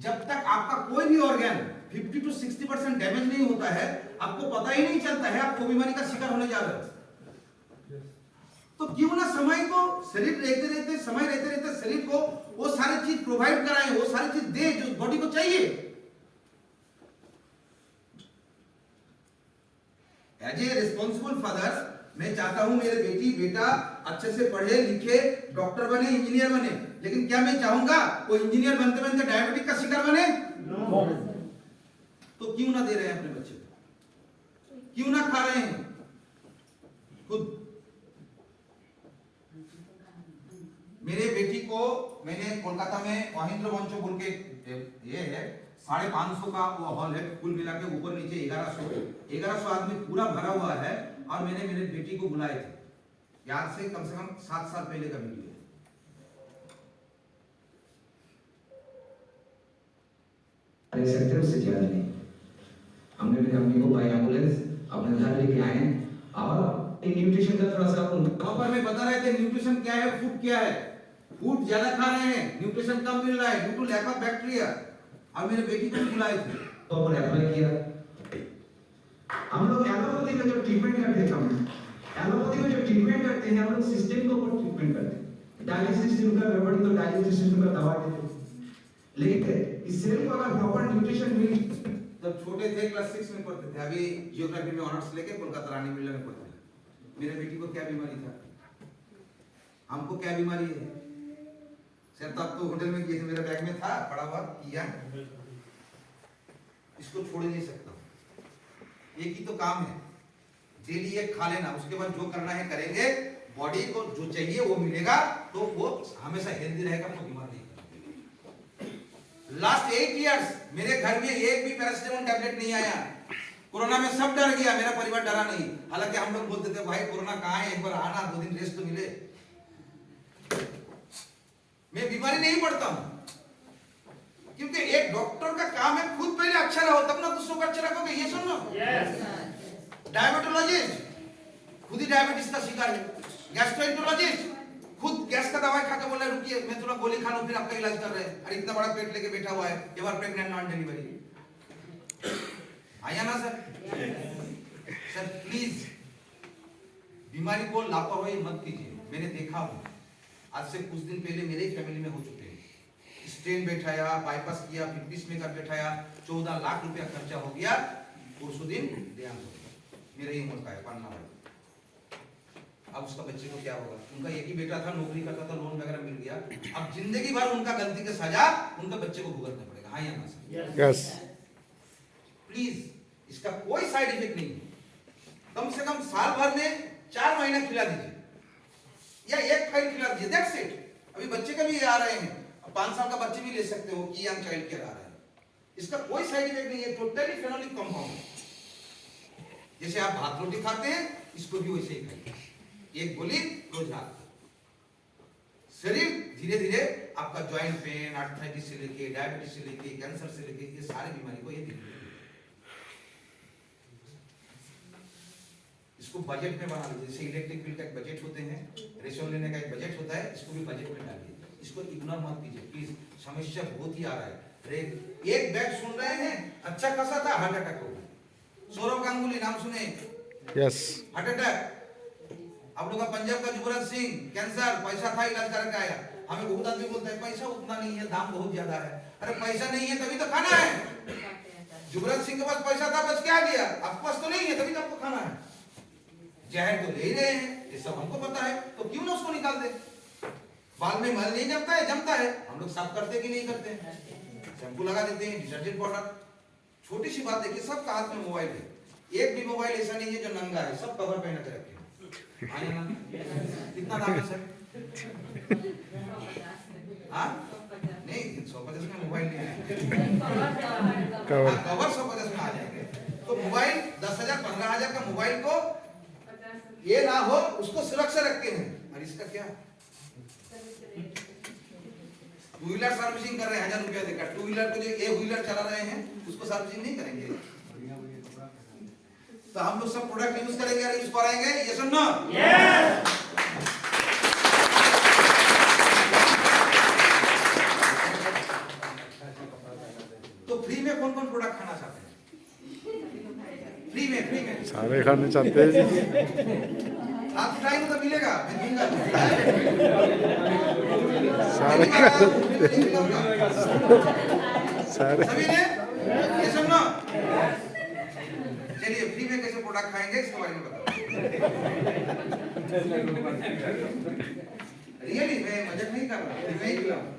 जब तक आपका कोई भी ऑर्गन 50 to 60% डैमेज नहीं होता है, आपको पता ही नहीं चलता है आपको बीमारी का शिकार होने जा रहा है। तो क्यों ना समय को, शरीर रहते रहते, समय रहते रहते शरीर को वो सारी चीज प्रोवाइड कराएं, वो सारी चीज दे जो बॉडी को चाहिए। एज ए रिस्पॉन्सिबल फादर मैं चाहता हूं मेरे बेटी बेटा अच्छे से पढ़े लिखे, डॉक्टर बने, इंजीनियर बने, लेकिन क्या मैं चाहूंगा वो इंजीनियर बनते बनते डायबिटीज का शिकार बने? तो क्यों ना दे रहे हैं अपने बच्चे को, क्यों ना खा रहे हैं खुद? मेरे बेटी को मैंने कोलकाता में महिंद्र वंशो बोल के ये है 550 का वो हॉल है, कुल मिला के ऊपर नीचे 1100 आदमी पूरा भरा हुआ है, और मैंने मेरे बेटी को बुलाए थे। याद से कम 7 साल पहले का वीडियो है। देख सकते हैं उससे ज्यादा नहीं। हमने अपनी कंपनी को बाय एम्बुलेंस अपने घर लेके आए और न्यूट्रिशन का थोड़ा सा वहां पर मैं बता रहे थे न्यूट्रिशन क्या है, फूड क्या है। फूड ज्यादा खा रहे हैं, न्यूट्रिशन कम मिल रहा है due to lack of bacteria. और मेरे बेटी को बुलाए थे तो अपन अप्लाई किया। हम लोग एलोपैथी में जो ट्रीटमेंट करते हैं, एलोपैथी में जो ट्रीटमेंट करते हैं हम लोग सिस्टम को ऊपर ट्रीटमेंट करते हैं। डाइजेस्टिव सिस्टम का गड़बड़ी तो डाइजेस्टिव सिस्टम का दवा देते हैं, लेकिन इस सेल को अगर प्रॉपर न्यूट्रिशन मिल जब छोटे थे क्लास 6 में पढ़ते थे, अभी जियोग्राफी में ऑनर्स लेके कोलकाता रानी मिल्ला में पढ़ते हैं। मेरे बेटी को क्या बीमारी था, हमको क्या बीमारी है, शहताब तो होटल में किए थे, मेरे बैग में था पड़ा हुआ किया, इसको छोड़ नहीं सकता। एक ही तो काम है, डेली एक खा लेना, उसके बाद जो करना है करेंगे, बॉडी को जो चाहिए वो मिलेगा, तो वो हमेशा हेल्दी रहेगा, तो बीमार नहीं होगा। लास्ट 8 इयर्स मेरे घर में एक भी पैरासिटामोल टैबलेट नहीं आया। कोरोना में सब डर गया, मेरा परिवार डरा नहीं। हालांकि हम लोग बोलते थे भाई कोरोना कहाँ है, एक बार आना, 2 दिन रेस्ट तो मिले। मैं बीमारी नहीं पड़ता हूं, क्योंकि एक डॉक्टर का काम है खुद पहले अच्छा रहो, तब ना दूसरों को अच्छा रखोगे। ये सुनो, डायबिटोलॉजिस्ट खुद ही डायबिटीज का शिकार है, गैस्ट्रोएंटरोलॉजिस्ट खुद गैस का दवाई खा के बोल रहे रुकिए मैं थोड़ा गोली खा लूं फिर आपका इलाज कर रहे हैं। अरे इतना बड़ा पेट लेके बैठा हुआ है, ये बार प्रेग्नेंट नॉन डिलीवरी आया ना सर। सर प्लीज बीमारी को लापरवाही मत कीजिए। मैंने देखा हूं, आज से कुछ दिन पहले मेरे ही फैमिली में हो चुके हैं, स्टेन बैठाया, बाईपास किया, फिर बीच में कर बैठाया, 14 लाख रुपया खर्चा हो गया, परसों दिन देहांत हो गया। मेरे ही उम्र का है, पन्ना भाई। अब उसका बच्चे को क्या होगा, उनका एक ही बेटा था, नौकरी करता था, लोन वगैरह मिल गया, अब जिंदगी भर उनका गलती की सजा उनका बच्चे को भुगतना पड़ेगा। हाँ या ना? यस। प्लीज, इसका कोई साइड इफेक्ट नहीं है। कम से कम साल भर में 4 महीना खिला दीजिए या एक फाइल खिला दीजिए, दैट्स इट। अभी बच्चे का भी आ रहे हैं, 5 साल का बच्चे भी ले सकते हो, कि यंग चाइल्ड केयर आ रहा है, इसका कोई साइड इफेक्ट नहीं है, टोटली फेनोलिक कंपाउंड। जैसे आप भात रोटी खाते हैं, इसको भी वैसे ही खाइए, एक गोली रोज रात। शरीर धीरे धीरे आपका ज्वाइंट पेन, आर्थराइटिस से लेके डायबिटीज से लेके कैंसर से लेके ये सारी बीमारी को ये धीरे धीरे इसको बजट में बना लीजिए। जैसे इलेक्ट्रिक बिल का एक बजट होते हैं, रेशन लेने का एक बजट होता है, इसको भी बजट में डालिए। इसको इग्नोर मत कीजिए प्लीज, समस्या बहुत ही आ रहा है। एक बैग सुन रहे हैं, अच्छा खासा था, हार्ट अटैक हो गया। सौरव गांगुली नाम सुने? यस। Heart attack. आप लोग का पंजाब का युवराज सिंह कैंसर, पैसा था इलाज करके आया। हमें बहुत आदमी बोलता है पैसा उतना नहीं है, दाम बहुत ज्यादा है। अरे पैसा नहीं है तभी तो खाना है। युवराज सिंह के पास पैसा था, बच क्या गया? आपके पास तो नहीं है तभी तो आपको खाना है। जहर तो ले ही रहे हैं, ये सब हमको पता है, तो क्यों ना उसको निकाल दे। बाल में मल नहीं जमता है, जमता है, हम लोग साफ करते कि नहीं करते? शैम्पू लगा देते हैं, डिटर्जेंट पाउडर। छोटी सी बात देखिए, सबका हाथ में मोबाइल है, एक भी मोबाइल ऐसा नहीं है जो नंगा है, सब कवर पहन के रखे। कितना दाम है सर? हाँ नहीं, 150 में मोबाइल नहीं है, कवर 150 में आ जाएंगे। तो मोबाइल 10,000 15,000 का मोबाइल को ये ना हो, उसको सुरक्षा रखते हैं। और इसका क्या, 2 व्हीलर सर्विसिंग कर रहे हैं 1000 रुपया देकर, 2 व्हीलर को जो एक व्हीलर चला रहे हैं उसको सर्विसिंग नहीं करेंगे। तो हम लोग सब प्रोडक्ट यूज करेंगे और यूज कराएंगे, ये सुनना। तो फ्री में कौन कौन प्रोडक्ट खाना चाहते हैं? फ्री में सारे खाने चाहते हैं जी। आप खाएंगे तो मिलेगा, मैं दूंगा। सारे सारे सभी ने ये सुनो। चलिए फ्री में कैसे प्रोडक्ट खाएंगे इसके बारे में बताओ। रियली मैं मजाक नहीं कर रहा, मैं ही खिलाऊंगा।